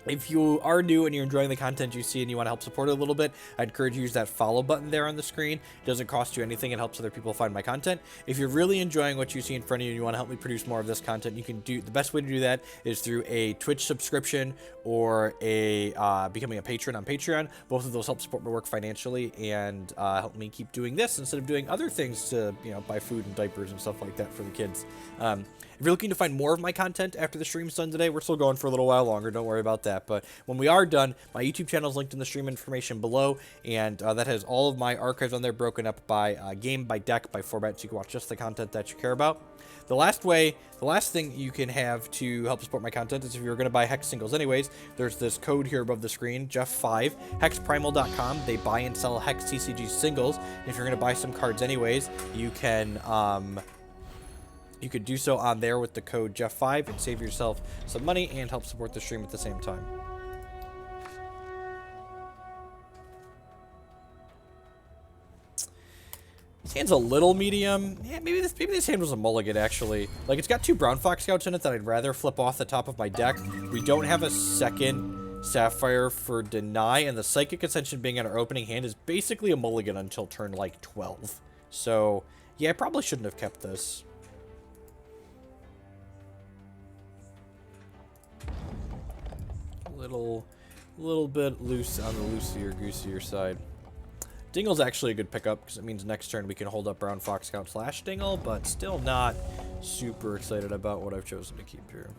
If you are new and you're enjoying the content you see and you want to help support it a little bit, I'd encourage you to use that follow button there on the screen. It doesn't cost you anything. It helps other people find my content. If you're really enjoying what you see in front of you and you want to help me produce more of this content, you can do the best way to do that is through a Twitch subscription or a becoming a patron on Patreon. Both of those help support my work financially and help me keep doing this instead of doing other things to, you know, buy food and diapers and stuff like that for the kids. If you're looking to find more of my content after the stream's done today, we're still going for a little while longer. Don't worry about that. But when we are done, my YouTube channel is linked in the stream information below, and that has all of my archives on there broken up by game, by deck, by format, so you can watch just the content that you care about. The last thing you can have to help support my content is if you're going to buy Hex singles anyways, there's this code here above the screen, Jeff5, hexprimal.com. They buy and sell Hex TCG singles. And if you're going to buy some cards anyways, you can... you could do so on there with the code Jeff5 and save yourself some money and help support the stream at the same time. This hand's a little medium. Yeah, maybe this hand was a mulligan, actually. Like, it's got 2 Brown Fox Scouts in it that I'd rather flip off the top of my deck. We don't have a second Sapphire for deny, and the Psychic Ascension being in our opening hand is basically a mulligan until turn, like, 12. So, yeah, I probably shouldn't have kept this. Little bit loose on the goosier side. Dingle's actually a good pickup because it means next turn we can hold up Brown Fox Scout / Dingle, but still not super excited about what I've chosen to keep here.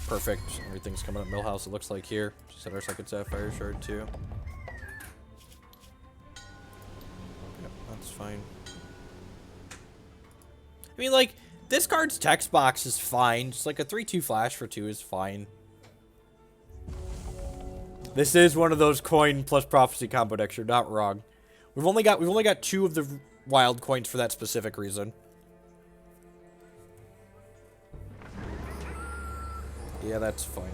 Perfect. Everything's coming up Millhouse, it looks like here. Just had our second Sapphire Shard, too. Yep, that's fine. I mean, like, this card's text box is fine. Just like a 3/2 flash for 2 is fine. This is one of those coin plus prophecy combo decks. You're not wrong. We've only got 2 of the wild coins for that specific reason. Yeah, that's fine.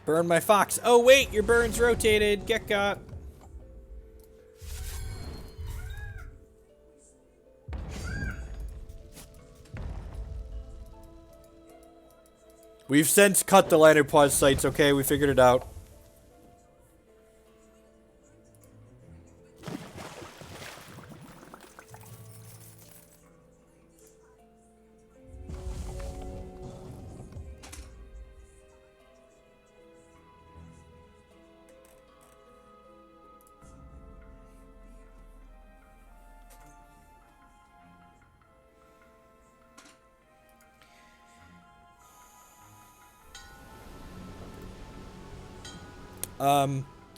Burn my fox. Oh, wait, your burn's rotated. Get got. We've since cut the liner pause sites, okay? We figured it out.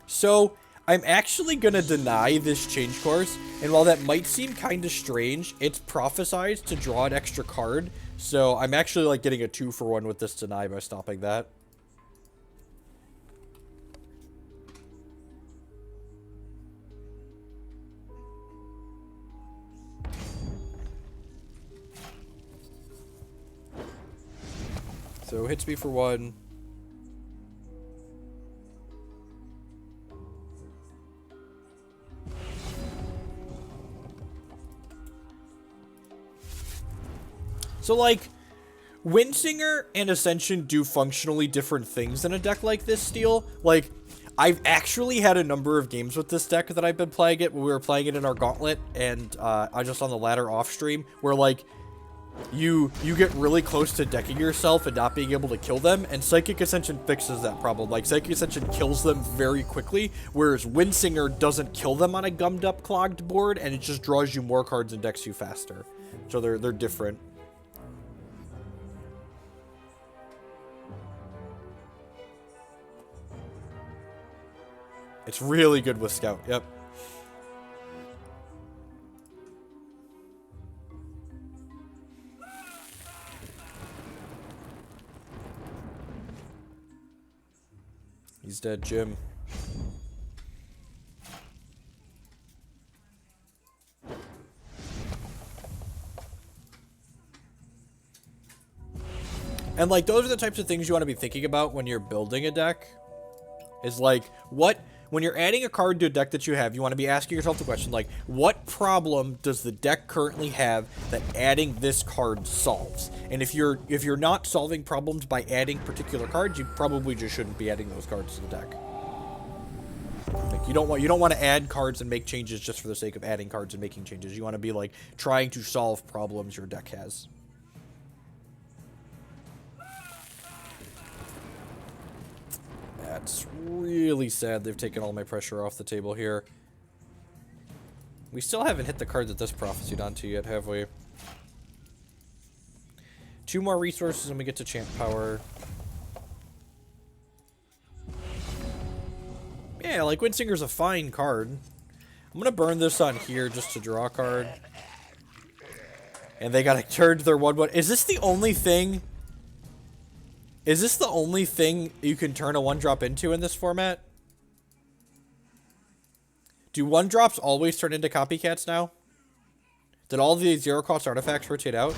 So I'm actually gonna deny this change course, and while that might seem kind of strange, it's prophesized to draw an extra card, so I'm actually like getting a 2-for-1 with this deny by stopping that. So hits me for 1. So, like, Windsinger and Ascension do functionally different things in a deck like this, Steel. Like, I've actually had a number of games with this deck that I've been playing it when we were playing it in our Gauntlet, and I just on the ladder off stream, where, like, you get really close to decking yourself and not being able to kill them, and Psychic Ascension fixes that problem. Like, Psychic Ascension kills them very quickly, whereas Windsinger doesn't kill them on a gummed up, clogged board, and it just draws you more cards and decks you faster. So they're different. It's really good with Scout, yep. He's dead, Jim. And, like, those are the types of things you want to be thinking about when you're building a deck. Is, like, when you're adding a card to a deck that you have, you want to be asking yourself the question, like, what problem does the deck currently have that adding this card solves? And if you're not solving problems by adding particular cards, you probably just shouldn't be adding those cards to the deck. Like, you don't want to add cards and make changes just for the sake of adding cards and making changes. You want to be, like, trying to solve problems your deck has. That's really sad they've taken all my pressure off the table here. We still haven't hit the card that this prophesied onto yet, have we? 2 more resources and we get to champ power. Yeah, like, Windsinger's a fine card. I'm gonna burn this on here just to draw a card. And they gotta turn their 1/1. Is this the only thing? Is this the only thing you can turn a 1-drop into in this format? Do 1-drops always turn into copycats now? Did all the 0-cost artifacts rotate out?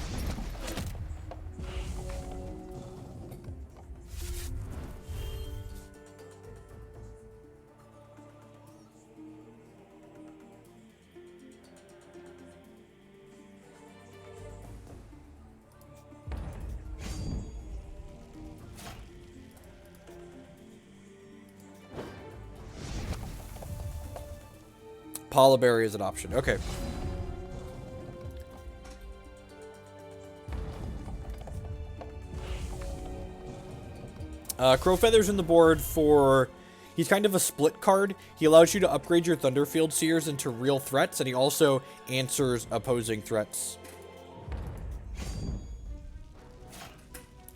Polyberry is an option. Okay. Crowfeather's in the board for... He's kind of a split card. He allows you to upgrade your Thunderfield Seers into real threats, and he also answers opposing threats.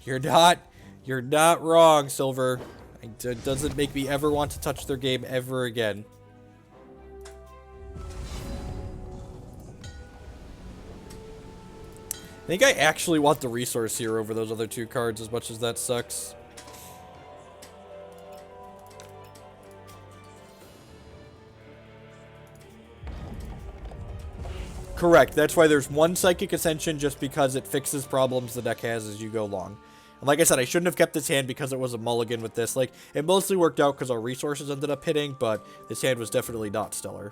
You're not wrong, Silver. It doesn't make me ever want to touch their game ever again. I think I actually want the resource here over those other two cards, as much as that sucks. Correct. That's why there's one Psychic Ascension, just because it fixes problems the deck has as you go along. And like I said, I shouldn't have kept this hand because it was a mulligan with this. Like, it mostly worked out because our resources ended up hitting, but this hand was definitely not stellar.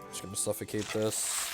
Just gonna suffocate this.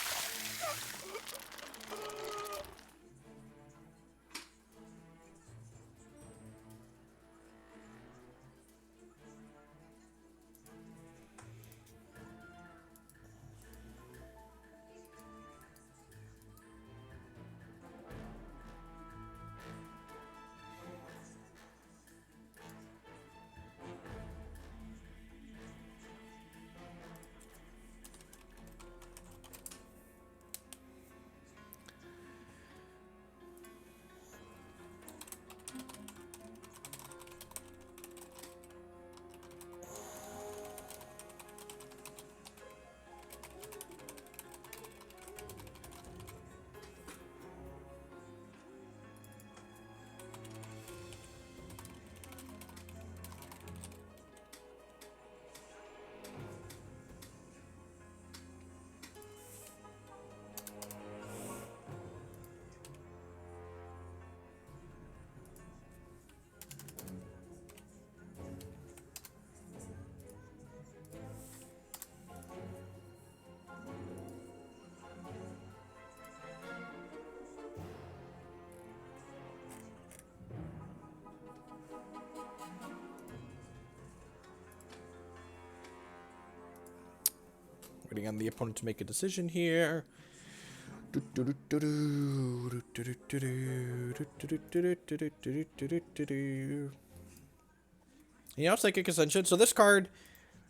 Waiting on the opponent to make a decision here. You know, Psychic Ascension. So this card,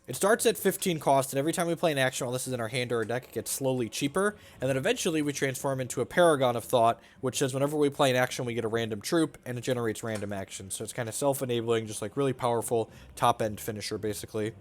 it starts at 15 cost, and every time we play an action while this is in our hand or our deck, it gets slowly cheaper. And then eventually we transform into a Paragon of Thought, which says whenever we play an action, we get a random troop, and it generates random actions. So it's kind of self-enabling, just like really powerful top-end finisher, basically.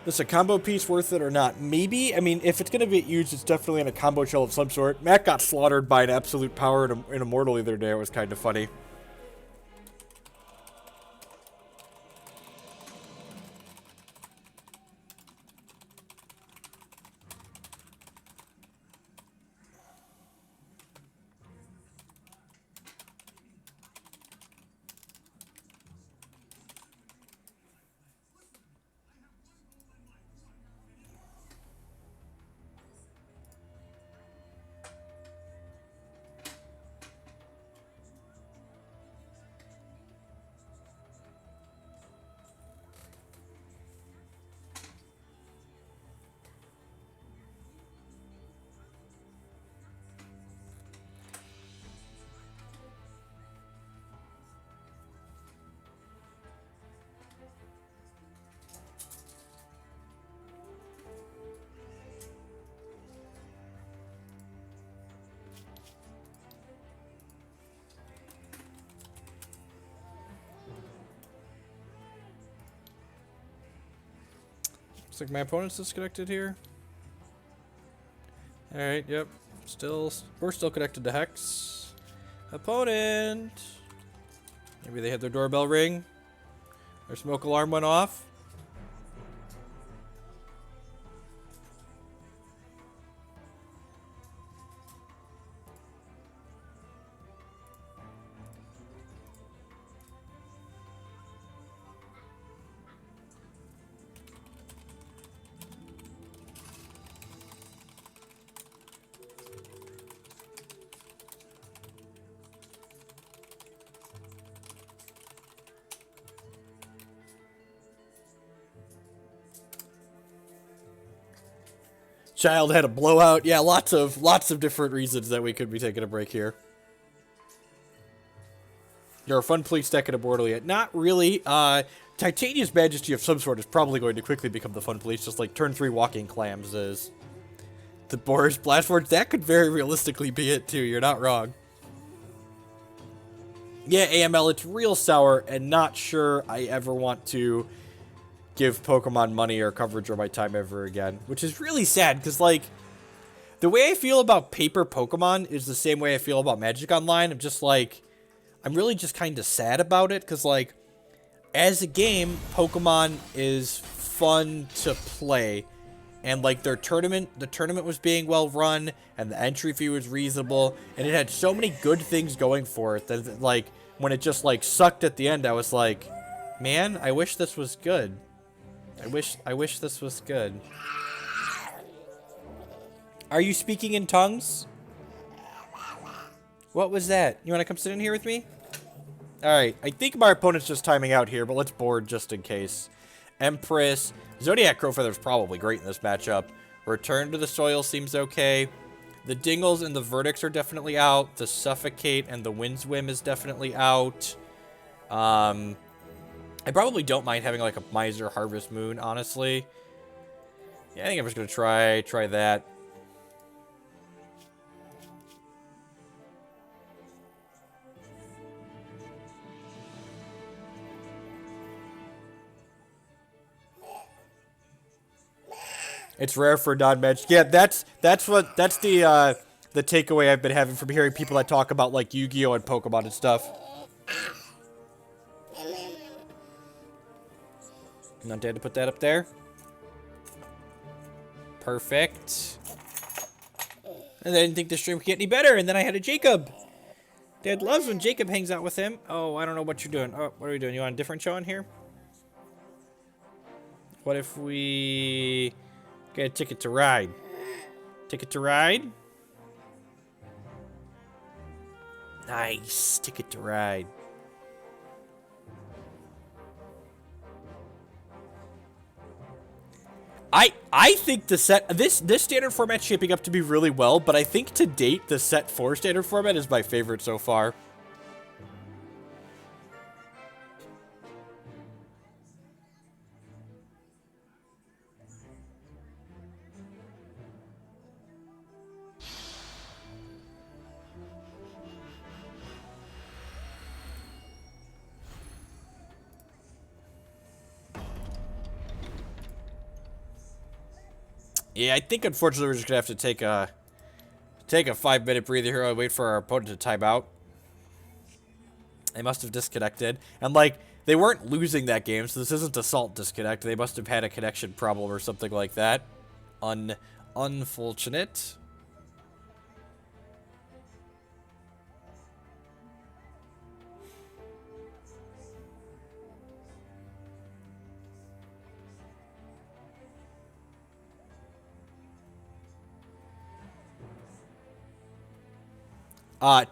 Is a combo piece worth it or not? Maybe. I mean, if it's going to be used, it's definitely in a combo shell of some sort. Matt got slaughtered by an absolute power in Immortal the other day. It was kind of funny. Looks like my opponent's disconnected here. Alright, yep. We're still connected to Hex. Opponent! Maybe they had their doorbell ring. Their smoke alarm went off. Child had a blowout. Yeah, lots of different reasons that we could be taking a break here. You're a fun police deck in a board yet. Not really. Titania's Majesty of some sort is probably going to quickly become the fun police, just like turn 3 Walking Clams is. The Boris Blastforge, that could very realistically be it too. You're not wrong. Yeah, AML, it's real sour, and not sure I ever want to give Pokemon money or coverage or my time ever again. Which is really sad, because, like, the way I feel about paper Pokemon is the same way I feel about Magic Online. I'm just, like, I'm really just kind of sad about it, because, like, as a game, Pokemon is fun to play. And, like, the tournament was being well run, and the entry fee was reasonable, and it had so many good things going for it that, like, when it just, like, sucked at the end, I was like, man, I wish this was good. I wish this was good. Are you speaking in tongues? What was that? You want to come sit in here with me? Alright, I think my opponent's just timing out here, but let's board just in case. Empress. Zodiac Crowfeather is probably great in this matchup. Return to the Soil seems okay. The Dingles and the Verdicts are definitely out. The Suffocate and the Whim is definitely out. I probably don't mind having like a Miser Harvest Moon, honestly. Yeah, I think I'm just gonna try that. It's rare for non-magic. Yeah, that's the takeaway I've been having from hearing people that talk about like Yu-Gi-Oh and Pokemon and stuff. Not dead to put that up there. Perfect. And I didn't think the stream could get any better, and then I had a Jacob. Dad loves when Jacob hangs out with him. Oh, I don't know what you're doing. Oh, what are we doing? You want a different show on here? What if we get a Ticket to Ride? Ticket to Ride? Nice. Ticket to Ride. I think the set, this standard format's shaping up to be really well, but I think to date, the set 4 standard format is my favorite so far. Yeah, I think unfortunately we're just gonna have to take a 5-minute breather here and wait for our opponent to time out. They must have disconnected. And like, they weren't losing that game, so this isn't Assault disconnect. They must have had a connection problem or something like that. Unfortunate.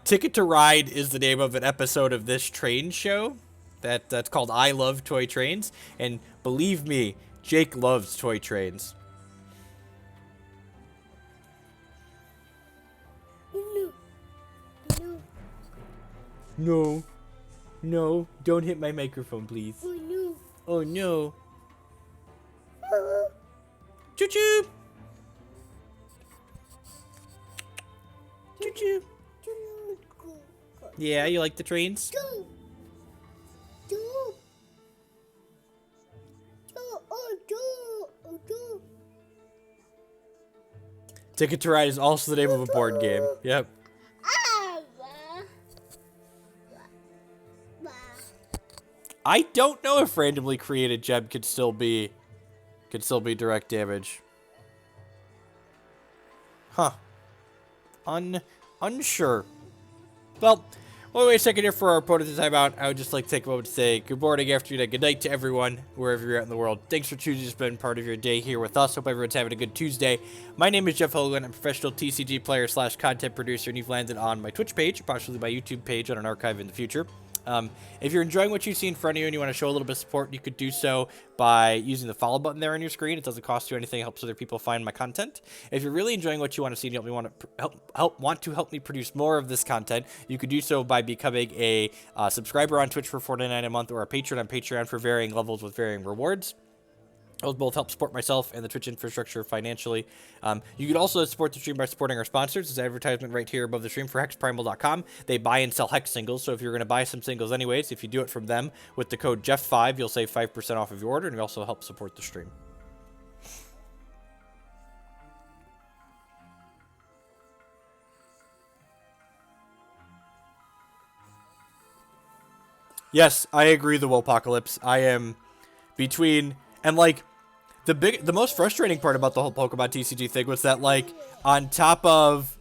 Ticket to Ride is the name of an episode of this train show that's called I Love Toy Trains, and believe me, Jake loves toy trains. No. No, don't hit my microphone, please. Oh no. Oh no. Choo-choo. Choo-choo. Yeah, you like the trains? Ticket to Ride is also the name of a board game. Yep. I don't know if randomly created gem could still be direct damage. Huh. Unsure. Well, we'll wait a second here for our opponent to time out. I would just like to take a moment to say good morning, afternoon, good night to everyone, wherever you're at in the world. Thanks for choosing to spend part of your day here with us. Hope everyone's having a good Tuesday. My name is Jeff Hogan. I'm a professional TCG player / content producer, and you've landed on my Twitch page, possibly my YouTube page on an archive in the future. If you're enjoying what you see in front of you and you want to show a little bit of support, you could do so by using the follow button there on your screen. It doesn't cost you anything. It helps other people find my content. If you're really enjoying what you want to see and you want to help me produce more of this content, you could do so by becoming a subscriber on Twitch for $4.99 a month or a patron on Patreon for varying levels with varying rewards. Those both help support myself and the Twitch infrastructure financially. You can also support the stream by supporting our sponsors. There's an advertisement right here above the stream for hexprimal.com. They buy and sell hex singles, so if you're going to buy some singles anyways, if you do it from them with the code Jeff5, you'll save 5% off of your order, and you also help support the stream. Yes, I agree, the Wopocalypse. I am between... And, like, the most frustrating part about the whole Pokemon TCG thing was that, like, on top of,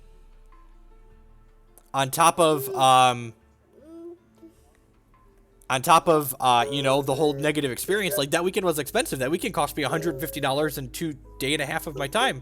you know, the whole negative experience, like, that weekend was expensive. That weekend cost me $150 and 2 days and a half of my time.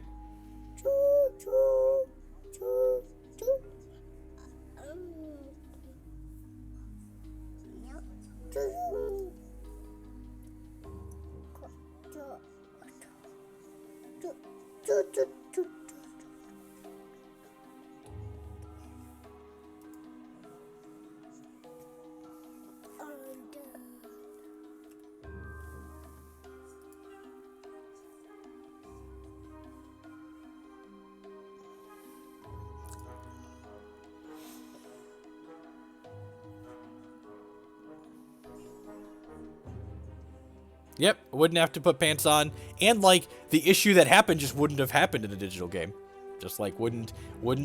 Yep, wouldn't have to put pants on, and like the issue that happened just wouldn't have happened in a digital game, just like wouldn't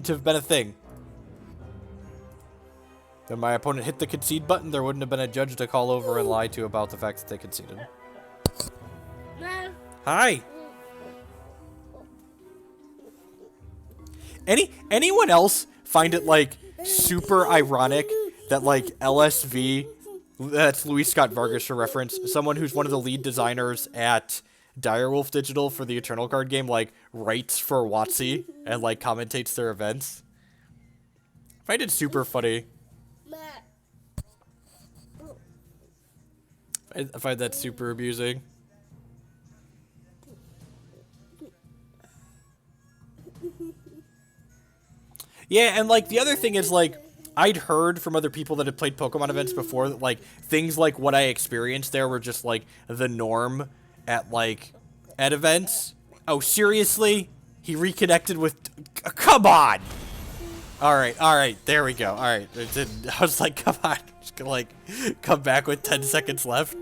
have been a thing. Then my opponent hit the concede button, there wouldn't have been a judge to call over and lie to about the fact that they conceded. Hi. Anyone else find it like super ironic that like LSV? That's Luis Scott Vargas for reference. Someone who's one of the lead designers at Direwolf Digital for the Eternal card game, like, writes for WotC and, like, commentates their events. I find it super funny. I find that super amusing. Yeah, and, like, the other thing is, like, I'd heard from other people that had played Pokemon events before that, like, things like what I experienced there were just, like, the norm at, like, at events. Oh, seriously? He reconnected with... Come on! Alright, there we go. Alright, I was like, come on. Just gonna, like, come back with 10 seconds left.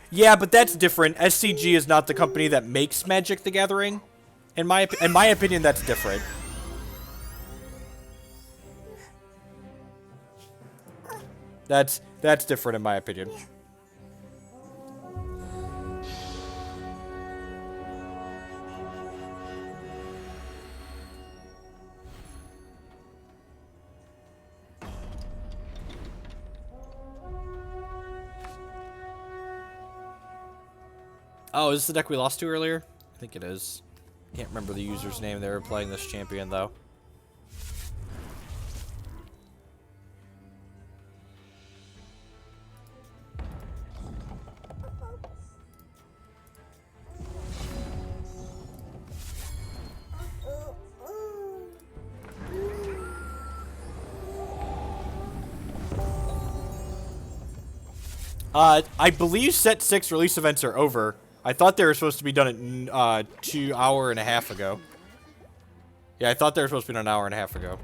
Yeah, but that's different. SCG is not the company that makes Magic the Gathering. In my opinion, that's different. That's different in my opinion. Oh, is this the deck we lost to earlier? I think it is. Can't remember the user's name. They were playing this champion though. I believe set 6 release events are over. I thought they were supposed to be done at 2 hours and a half ago. Yeah, I thought they were supposed to be done an hour and a half ago.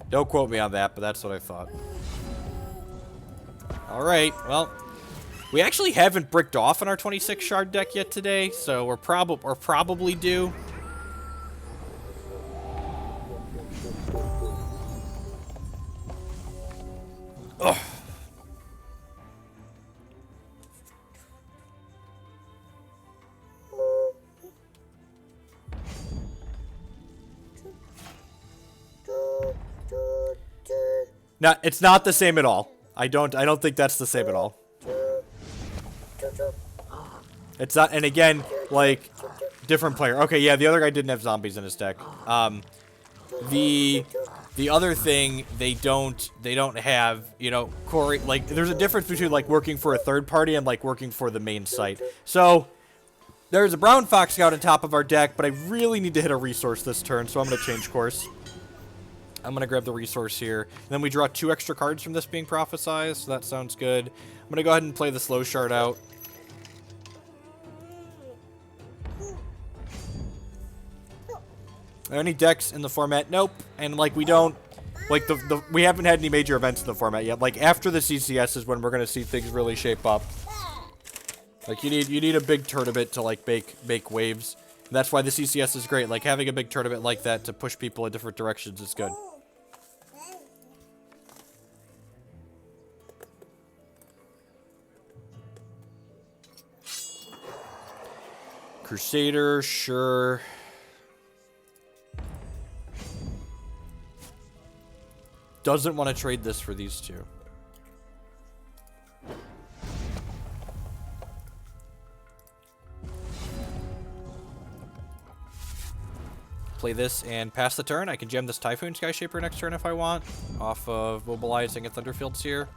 Don't quote me on that, but that's what I thought. Alright, well, we actually haven't bricked off on our 26 shard deck yet today, so we're probably due. Ugh. No, it's not the same at all. I don't think that's the same at all. It's not, and again, like, different player. Okay, yeah, the other guy didn't have zombies in his deck. The other thing they don't have, you know, Corey, like, there's a difference between, like, working for a third party and, like, working for the main site. So, there's a Brown Fox Scout on top of our deck, but I really need to hit a resource this turn, so I'm going to change course. I'm going to grab the resource here. And then we draw 2 extra cards from this being prophesized, so that sounds good. I'm going to go ahead and play the slow shard out. Are there any decks in the format? Nope. And, like, we don't, like, we haven't had any major events in the format yet. Like, after the CCS is when we're going to see things really shape up. Like, you need a big tournament to, like, make waves. And that's why the CCS is great. Like, having a big tournament like that to push people in different directions is good. Crusader, sure. Doesn't want to trade this for these two. Play this and pass the turn. I can jam this Typhoon Skyshaper next turn if I want, off of mobilizing a Thunderfield Seer.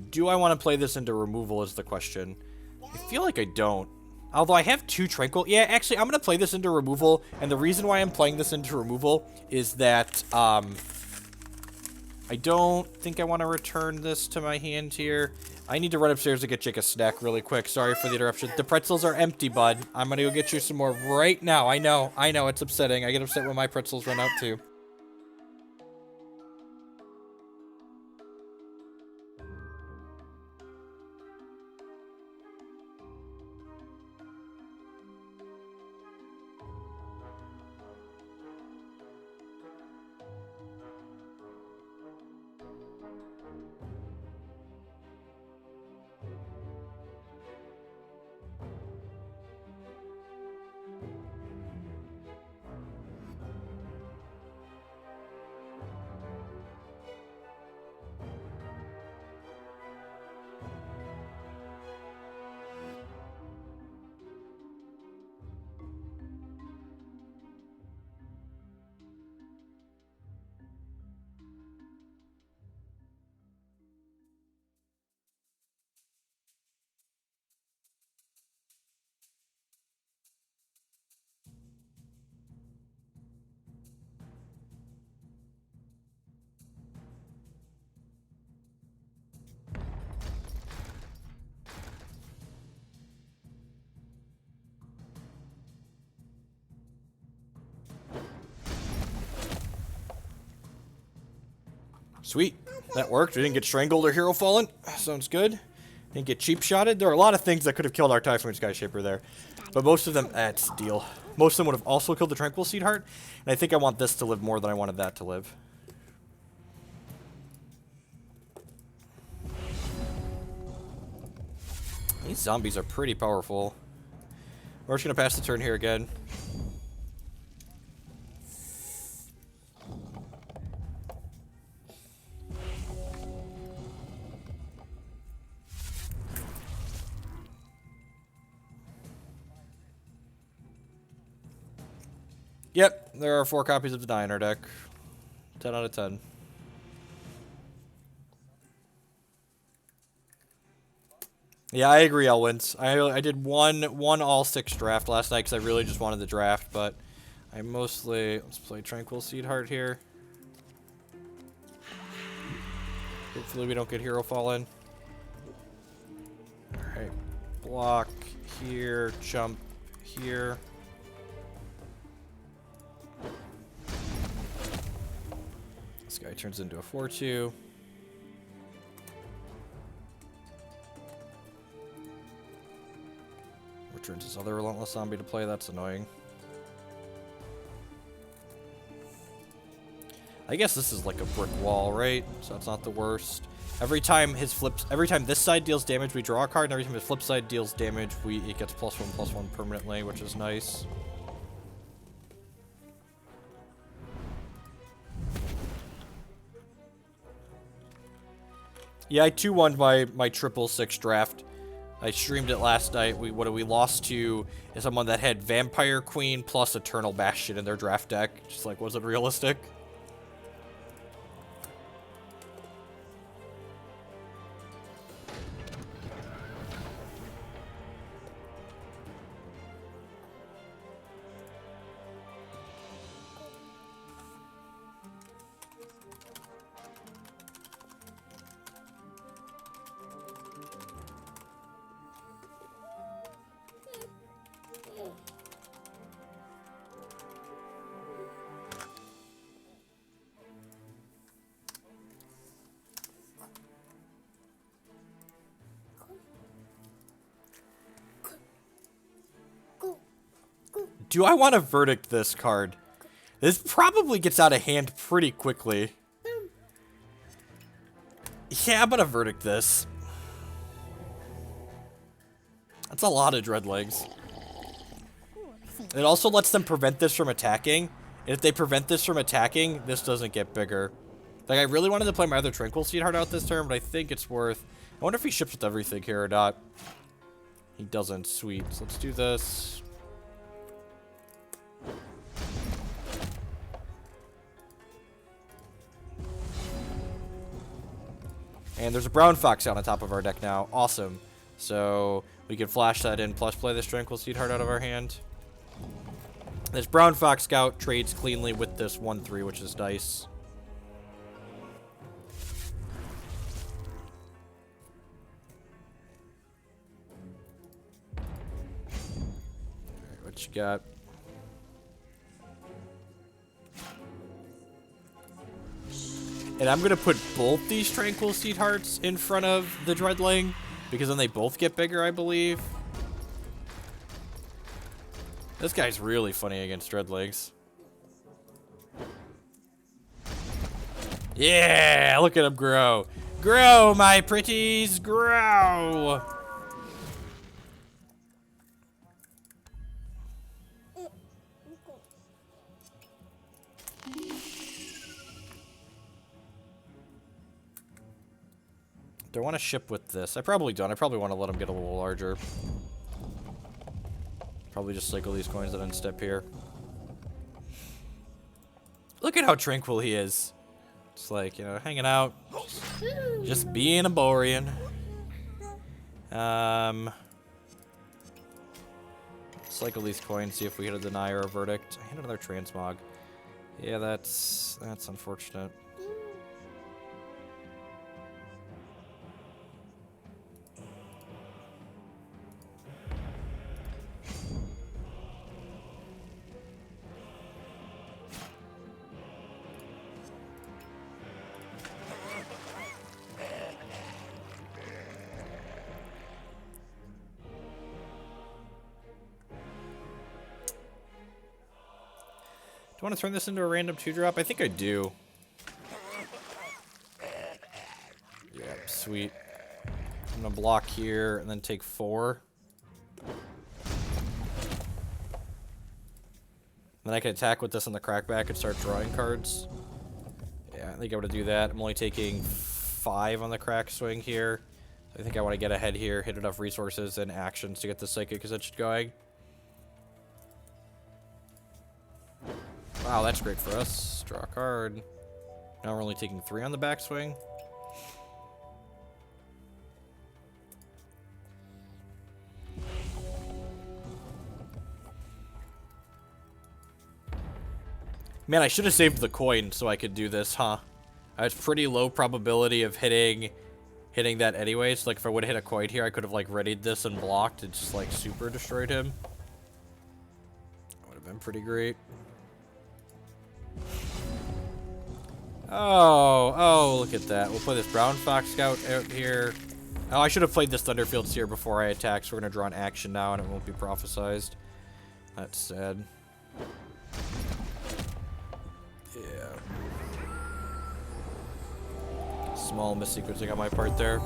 Do I want to play this into removal is the question. I feel like I don't. Although I have 2 Tranquil. Yeah, actually, I'm going to play this into removal. And the reason why I'm playing this into removal is that I don't think I want to return this to my hand here. I need to run upstairs to get Jake a snack really quick. Sorry for the interruption. The pretzels are empty, bud. I'm going to go get you some more right now. I know. It's upsetting. I get upset when my pretzels run out, too. Sweet. That worked. We didn't get strangled or hero fallen. Sounds good. Didn't get cheap shotted. There are a lot of things that could have killed our Typhoon Skyshaper there. But most of them, that's deal. Most of them would have also killed the Tranquil Seedheart. And I think I want this to live more than I wanted that to live. These zombies are pretty powerful. We're just going to pass the turn here again. Yep, there are 4 copies of the Die in our deck. 10 out of 10. Yeah, I agree, Elwins. I did one all-6 draft last night because I really just wanted the draft, but I mostly... Let's play Tranquil Seedheart here. Hopefully we don't get hero fallen. Alright. Block here, jump here. This guy turns into a 4-2. Returns his other relentless zombie to play. That's annoying. I guess this is like a brick wall, right? So that's not the worst. Every time this side deals damage, we draw a card, and every time his flip side deals damage, it gets +1/+1 permanently, which is nice. Yeah, I 2-1'd my 666 draft. I streamed it last night. We lost to someone that had Vampire Queen plus Eternal Bastion in their draft deck. Just like, wasn't realistic. Do I want to verdict this card? This probably gets out of hand pretty quickly. Yeah, I'm gonna verdict this. That's a lot of Dreadlegs. It also lets them prevent this from attacking. And if they prevent this from attacking, this doesn't get bigger. Like, I really wanted to play my other Tranquil Seedheart out this turn, but I think it's worth... I wonder if he ships with everything here or not. He doesn't. Sweet. So let's do this. And there's a Brown Fox out on top of our deck now. Awesome. So we can flash that in, plus play this Tranquil Seedheart out of our hand. This Brown Fox Scout trades cleanly with this 1/3, which is nice. Alright, what you got? And I'm going to put both these Tranquil Seedhearts in front of the Dreadling, because then they both get bigger, I believe. This guy's really funny against Dreadlegs. Yeah, look at him grow. Grow, my pretties, grow! Do I want to ship with this? I probably don't. I probably want to let him get a little larger. Probably just cycle these coins and then step here. Look at how tranquil he is. Just like, you know, hanging out. Just being a Borean. Cycle these coins, see if we hit a deny or a verdict. I hit another transmog. Yeah, that's unfortunate. Do I want to turn this into a random 2-drop? I think I do. Yeah, sweet. I'm going to block here and then take 4. Then I can attack with this on the crackback and start drawing cards. Yeah, I think I'm going to do that. I'm only taking 5 on the crack swing here. I think I want to get ahead here, hit enough resources and actions to get the Psychic Ascension going. Wow, that's great for us. Draw a card. Now we're only taking 3 on the backswing. Man, I should have saved the coin so I could do this, huh? It's pretty low probability of hitting that anyways. Like, if I would have hit a coin here, I could have, like, readied this and blocked and just, like, super destroyed him. That would have been pretty great. Oh, look at that. We'll play this Brown Fox Scout out here. Oh, I should have played this Thunderfield Seer before I attack, so we're going to draw an action now, and it won't be prophesized. That's sad. Yeah. Small missequencing on my part there.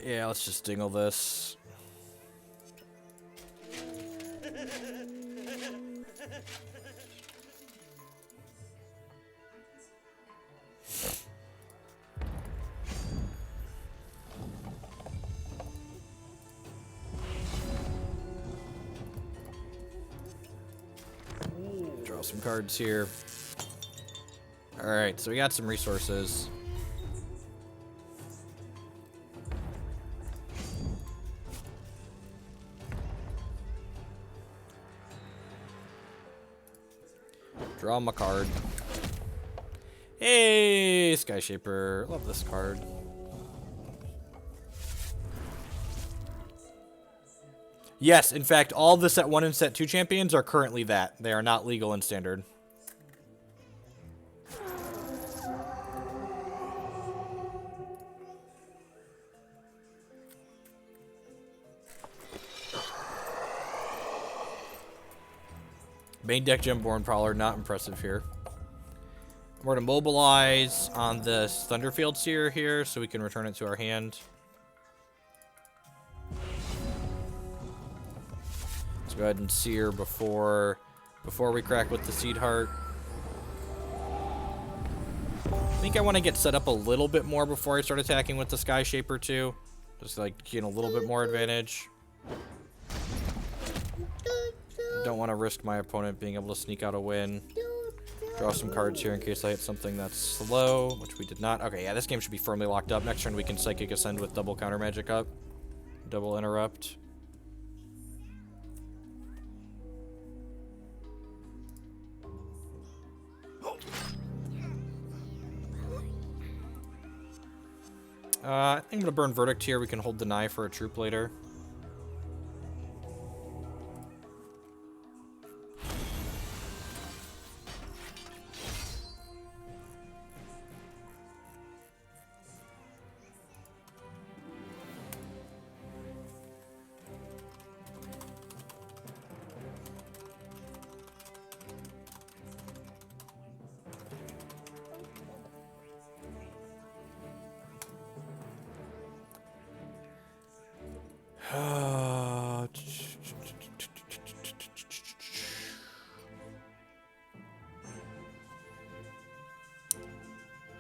Yeah, let's just dingle this. Draw some cards here. Alright, so we got some resources. Draw my card. Hey, Skyshaper. Love this card. Yes, in fact, all the set 1 and set 2 champions are currently that. They are not legal in standard. Main deck Gemborn Prowler, not impressive here. We're going to mobilize on this Thunderfield Seer here so we can return it to our hand. Let's go ahead and Seer before we crack with the Seedheart. I think I want to get set up a little bit more before I start attacking with the Skyshaper too. Just like gain a little bit more advantage. Don't want to risk my opponent being able to sneak out a win. Draw some cards here in case I hit something that's slow, which we did not. Okay, yeah, this game should be firmly locked up. Next turn we can Psychic Ascend with double counter magic up. Double interrupt. I think I'm going to burn Verdict here. We can hold Deny for a troop later.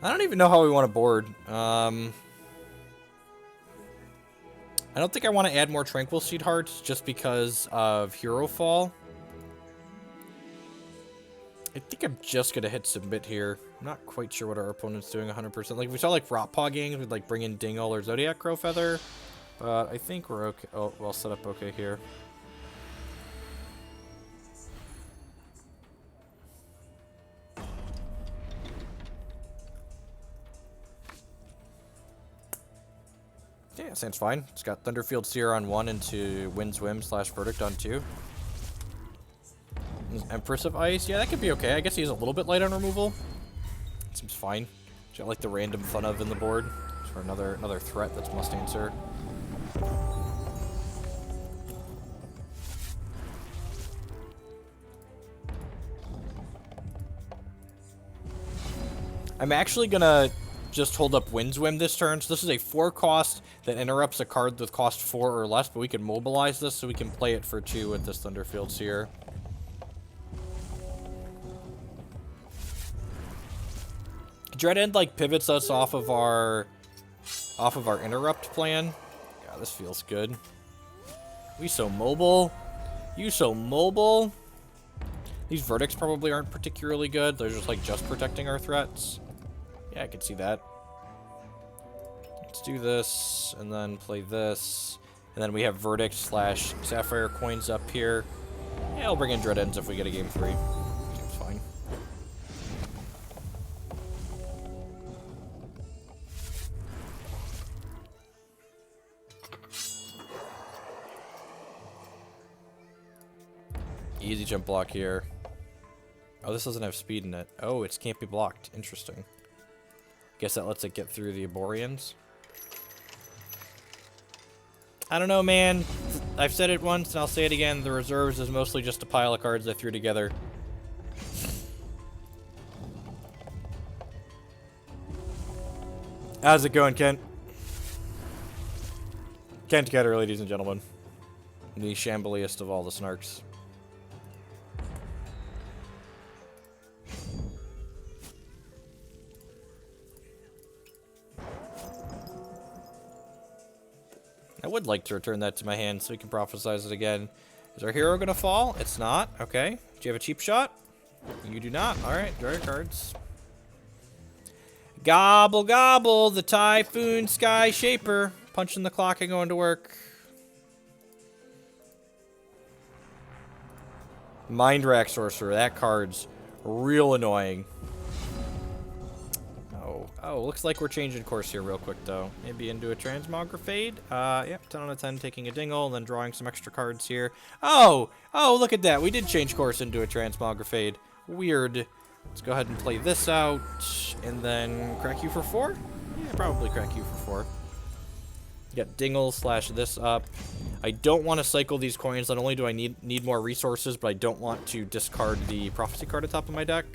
I don't even know how we want to board. I don't think I want to add more Tranquil Seedhearts just because of Hero Fall. I think I'm just going to hit Submit here. I'm not quite sure what our opponent's doing 100%. Like, we saw, like, Rot Paw games, we'd, like, bring in Dingle or Zodiac Crowfeather. But I think we're okay. Oh, well set up okay here. Yeah, sounds fine. It's got Thunderfield Seer on 1 into Whim / Verdict on 2. Empress of Ice. Yeah, that could be okay. I guess he's a little bit light on removal. Seems fine. Got like the random fun of in the board for another threat that's must answer. I'm actually gonna just hold up Whim this turn. So this is a 4 cost that interrupts a card with cost 4 or less, but we can mobilize this so we can play it for 2 with this Thunderfield Seer. Dread End like pivots us off of our interrupt plan. Yeah, this feels good. We so mobile. You so mobile. These verdicts probably aren't particularly good. They're just like protecting our threats. Yeah, I can see that. Let's do this and then play this. And then we have Verdict / Sapphire Coins up here. Yeah, I'll bring in Dread Ends if we get a game 3. Seems fine. Easy jump block here. Oh, this doesn't have speed in it. Oh, it can't be blocked. Interesting. Guess that lets it get through the Aborians. I don't know, man. I've said it once, and I'll say it again. The reserves is mostly just a pile of cards I threw together. How's it going, Kent? Kent Getter, ladies and gentlemen. The shambliest of all the snarks. I would like to return that to my hand so we can prophesize it again. Is our hero going to fall? It's not. Okay. Do you have a cheap shot? You do not. Alright, draw your cards. Gobble, gobble, the Typhoon Skyshaper. Punching the clock and going to work. Mind Rack Sorcerer. That card's real annoying. Oh, looks like we're changing course here real quick, though. Maybe into a Transmogrifade. Yep, 10 out of 10, taking a Dingle, and then drawing some extra cards here. Oh, look at that. We did change course into a Transmogrifade. Weird. Let's go ahead and play this out, and then crack you for 4? Yeah, probably crack you for 4. Got Dingle slash this up. I don't want to cycle these coins. Not only do I need more resources, but I don't want to discard the Prophecy card at the top of my deck.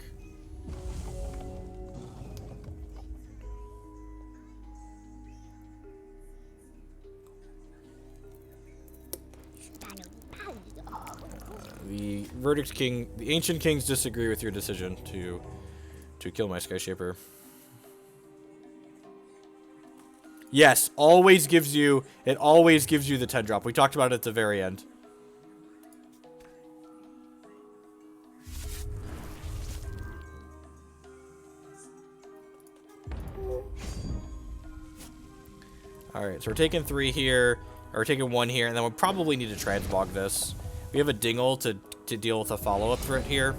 The Verdict King, the Ancient Kings disagree with your decision to kill my Skyshaper. Yes, it always gives you the 10 drop. We talked about it at the very end. Alright, so we're taking 3 here, or we're taking 1 here, and then we'll probably need to transmog this. We have a Dingle to deal with a follow-up threat here.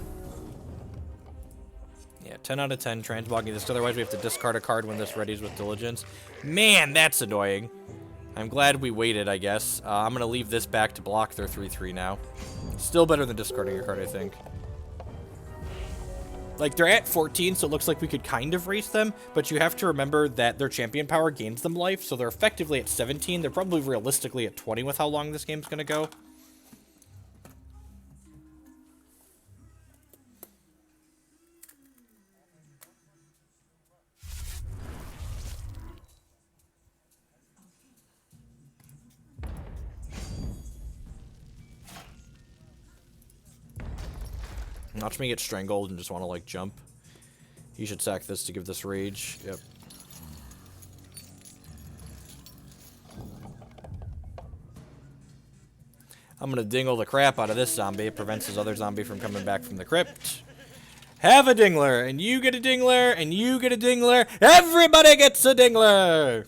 Yeah, 10 out of 10 transmogging this. Otherwise, we have to discard a card when this readies with Diligence. Man, that's annoying. I'm glad we waited, I guess. I'm going to leave this back to block their 3-3 now. Still better than discarding a card, I think. Like, they're at 14, so it looks like we could kind of race them, but you have to remember that their champion power gains them life, so they're effectively at 17. They're probably realistically at 20 with how long this game's going to go. Watch me get strangled and just want to, like, jump. You should sack this to give this rage. Yep. I'm gonna dingle the crap out of this zombie. It prevents his other zombie from coming back from the crypt. Have a dingler, and you get a dingler, and you get a dingler. Everybody gets a dingler!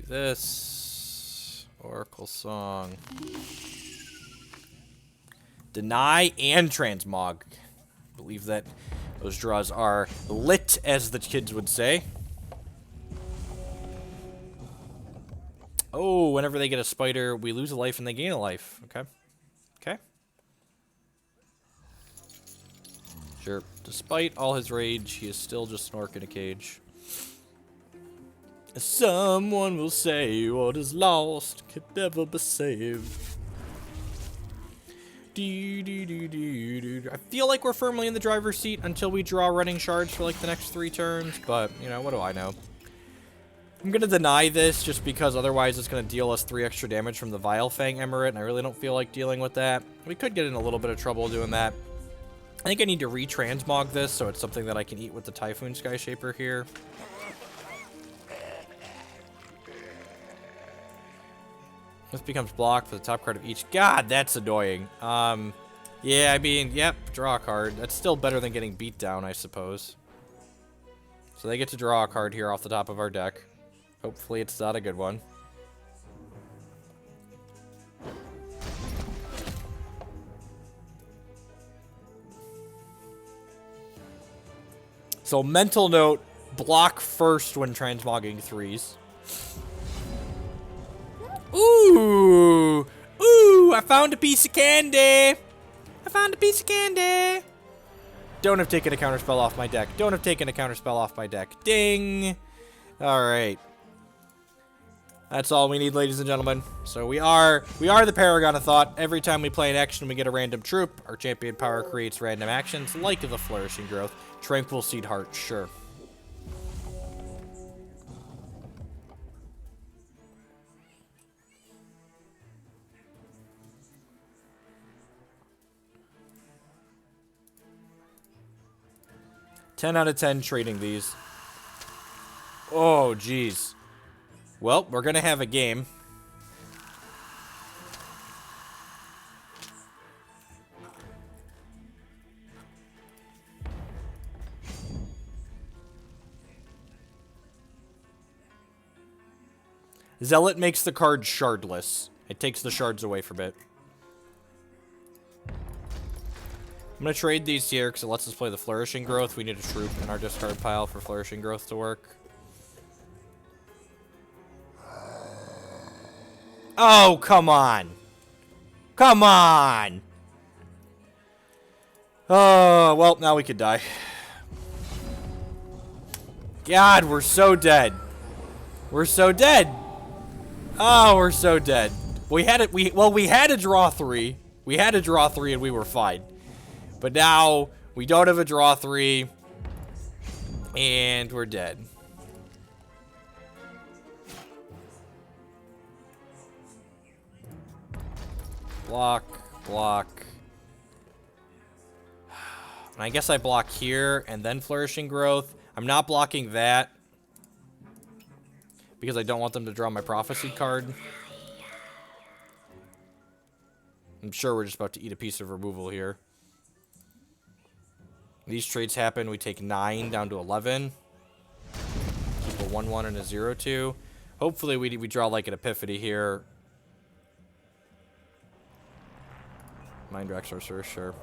This Oracle Song. Deny and transmog. I believe that those draws are lit, as the kids would say. Oh, whenever they get a spider, we lose a life and they gain a life. Okay. Okay. Sure. Despite all his rage, he is still just Snork in a cage. Someone will say what is lost can never be saved. I feel like we're firmly in the driver's seat until we draw running shards for like the next 3 turns, but, you know, what do I know? I'm going to deny this just because otherwise it's going to deal us 3 extra damage from the Vilefang Emirate, and I really don't feel like dealing with that. We could get in a little bit of trouble doing that. I think I need to retransmog this so it's something that I can eat with the Typhoon Skyshaper here. This becomes blocked for the top card of each. God, that's annoying. Yeah, I mean, yep, draw a card. That's still better than getting beat down, I suppose. So they get to draw a card here off the top of our deck. Hopefully it's not a good one. So mental note, block first when transmogging 3s. Ooh! Ooh! I found a piece of candy! I found a piece of candy! Don't have taken a counterspell off my deck. Don't have taken a counterspell off my deck. Ding! Alright. That's all we need, ladies and gentlemen. So we are the Paragon of Thought. Every time we play an action, we get a random troop. Our champion power creates random actions, like the Flourishing Growth. Tranquil Seedheart, sure. $10 out of 10 trading these. Oh, jeez. Well, we're going to have a game. Zealot makes the card shardless. It takes the shards away from it. I'm going to trade these here because it lets us play the Flourishing Growth. We need a troop in our discard pile for Flourishing Growth to work. Oh, come on. Come on. Oh, well, now we could die. God, we're so dead. We're so dead. Oh, we're so dead. We had it. We had to draw 3. We had to draw 3 and we were fine. But now we don't have a draw 3 and we're dead. Block, block. And I guess I block here and then Flourishing Growth. I'm not blocking that because I don't want them to draw my Prophecy card. I'm sure we're just about to eat a piece of removal here. These trades happen. We take 9 down to 11. Keep a 1-1 and a 0-2. Hopefully we draw like an Epiphany here. Mind Rack Sorcerer, sure.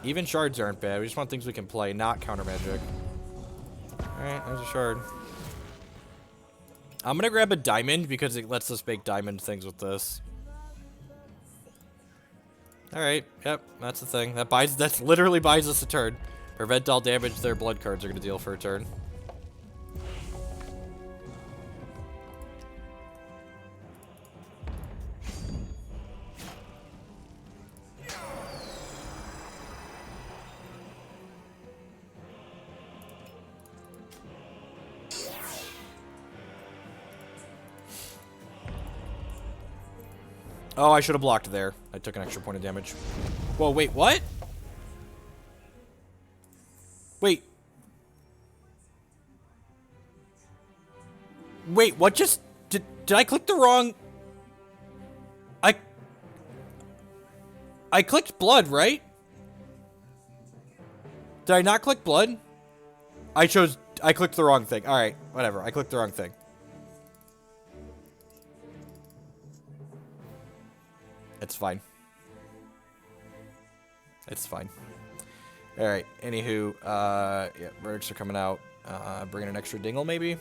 Even shards aren't bad. We just want things we can play, not counter magic. Alright, there's a shard. I'm gonna grab a diamond because it lets us make diamond things with this. Alright, yep, that's the thing. That literally buys us a turn. Prevent all damage their blood cards are gonna deal for a turn. Oh, I should have blocked there. I took an extra point of damage. Whoa, wait, what? Wait. Wait, what just... Did I click the wrong... I clicked blood, right? Did I not click blood? I clicked the wrong thing. Alright, whatever. I clicked the wrong thing. It's fine. It's fine. Alright, anywho, yeah, verdicts are coming out. Bringing an extra Dingle, maybe?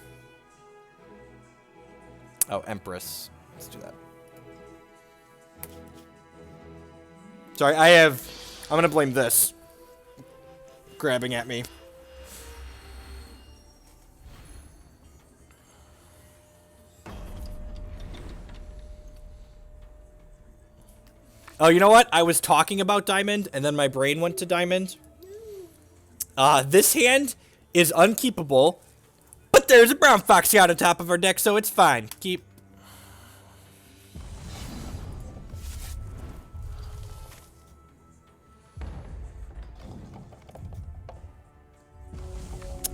Oh, Empress. Let's do that. Sorry, I'm gonna blame this. Grabbing at me. Oh, you know what? I was talking about diamond, and then my brain went to diamond. This hand is unkeepable, but there's a brown foxy on the top of our deck, so it's fine. Keep.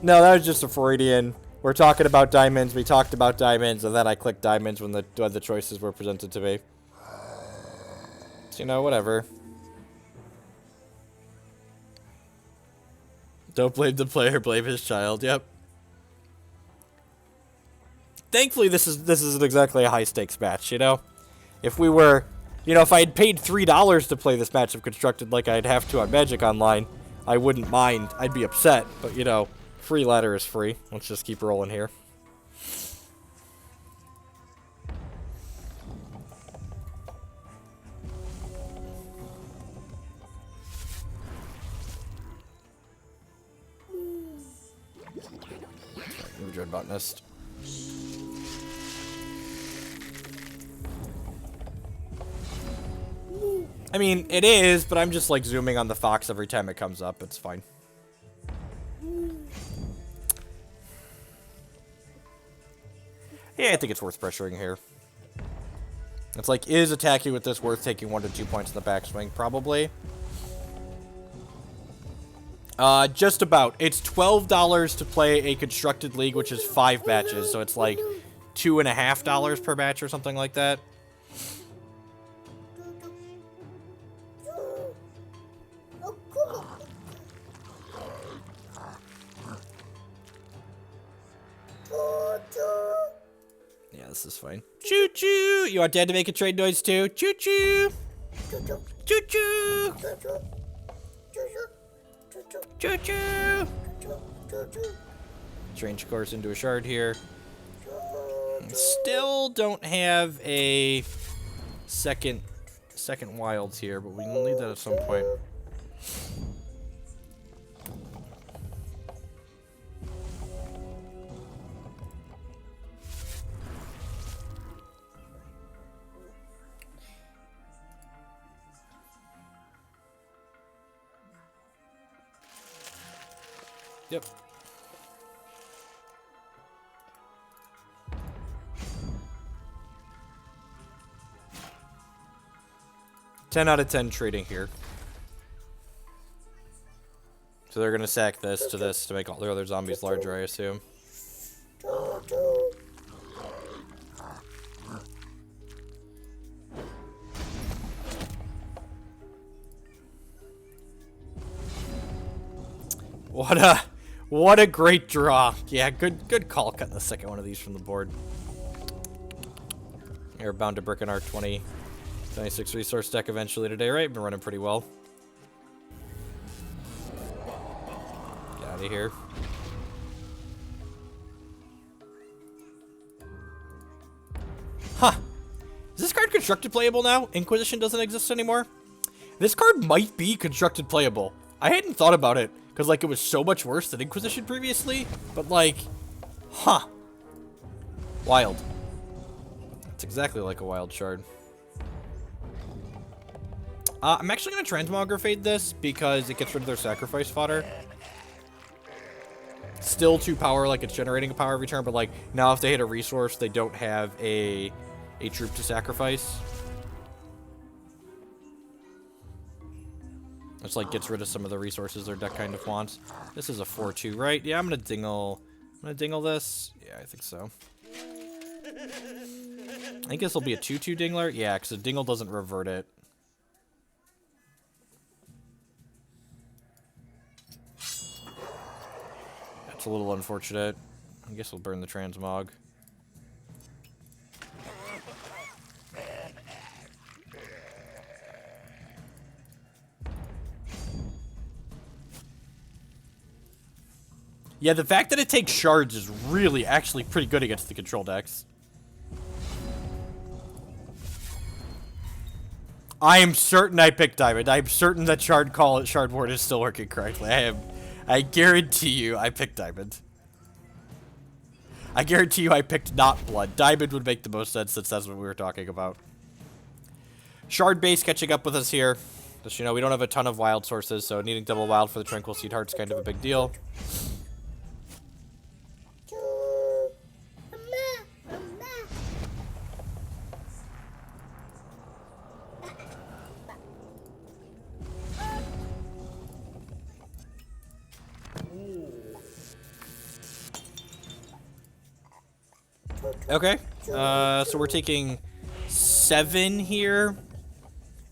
No, that was just a Freudian. We're talking about diamonds. We talked about diamonds, and then I clicked diamonds when the choices were presented to me. You know, whatever. Don't blame the player, blame his child. Yep. Thankfully, this isn't exactly a high stakes match. You know, if we were, you know, if I had paid $3 to play this match of Constructed like I'd have to on Magic Online, I wouldn't mind. I'd be upset, but you know, free ladder is free. Let's just keep rolling here. Missed. I mean, it is, but I'm just like zooming on the fox every time it comes up. It's fine. Yeah, I think it's worth pressuring here. It's like, is attacking with this worth taking 1 to 2 points in the backswing? Probably. Just about. It's $12 to play a constructed league, which is 5 matches. So it's like $2.50 per match or something like that. Yeah, this is fine. Choo choo! You want Dad to make a trade noise too? Choo choo! Choo choo! Choo choo! Strange course into a shard here. Still don't have a second wilds here, but we will need that at some point. Yep. $10 out of 10 trading here. So they're gonna sack this to make all their other zombies larger, I assume. What a great draw. Yeah, good call cutting the second one of these from the board. You're bound to brick an R20 26 resource deck eventually today, right? Been running pretty well. Get out of here. Huh. Is this card constructed playable now? Inquisition doesn't exist anymore? This card might be constructed playable. I hadn't thought about it, because, like, it was so much worse than Inquisition previously, but, like, huh. Wild. It's exactly like a wild shard. I'm actually going to Transmogrifade this, because it gets rid of their sacrifice fodder. Still 2 power, like, it's generating a power every turn, but, like, now if they hit a resource, they don't have a troop to sacrifice. It's like gets rid of some of the resources their deck kind of wants. This is a 4-2, right? Yeah, I'm gonna dingle this. Yeah, I think so. I think this will be a 2-2 dingler. Yeah, because the dingle doesn't revert it. That's a little unfortunate. I guess we'll burn the transmog. Yeah, the fact that it takes shards is really actually pretty good against the control decks. I am certain I picked Diamond. I'm certain that Shardboard is still working correctly. I guarantee you I picked Diamond. I guarantee you I picked not Blood. Diamond would make the most sense since that's what we were talking about. Shard base catching up with us here. Just, you know, we don't have a ton of wild sources, so needing double wild for the Tranquil Seedheart is kind of a big deal. Okay, so we're taking 7 here,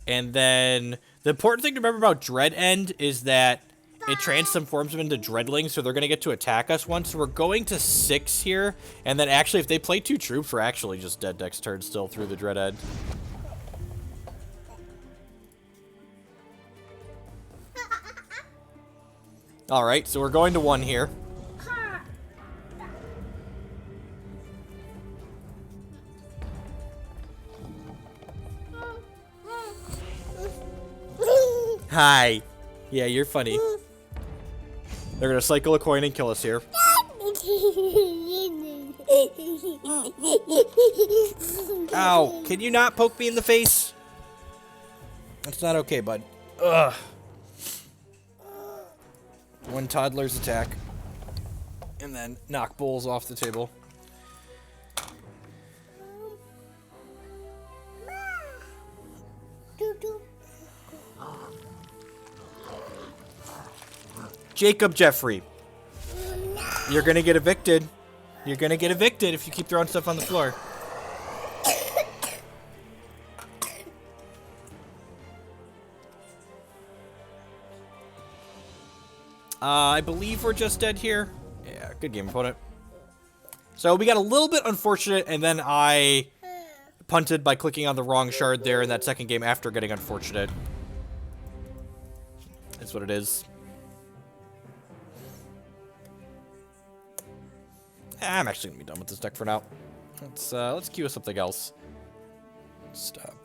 and then the important thing to remember about Dread End is that it transforms them into Dreadlings, so they're going to get to attack us once. So we're going to 6 here, and then actually if they play 2 troops, we're actually just dead next turn still through the Dread End. Alright, so we're going to 1 here. Hi. Yeah, you're funny. They're gonna cycle a coin and kill us here. Ow! Can you not poke me in the face? That's not okay, bud. Ugh. One toddler's attack. And then knock bowls off the table. Jacob Jeffrey. You're gonna get evicted. You're gonna get evicted if you keep throwing stuff on the floor. I believe we're just dead here. Yeah, good game, opponent. So we got a little bit unfortunate, and then I punted by clicking on the wrong shard there in that second game after getting unfortunate. That's what it is. I'm actually gonna be done with this deck for now. Let's queue something else. Stop.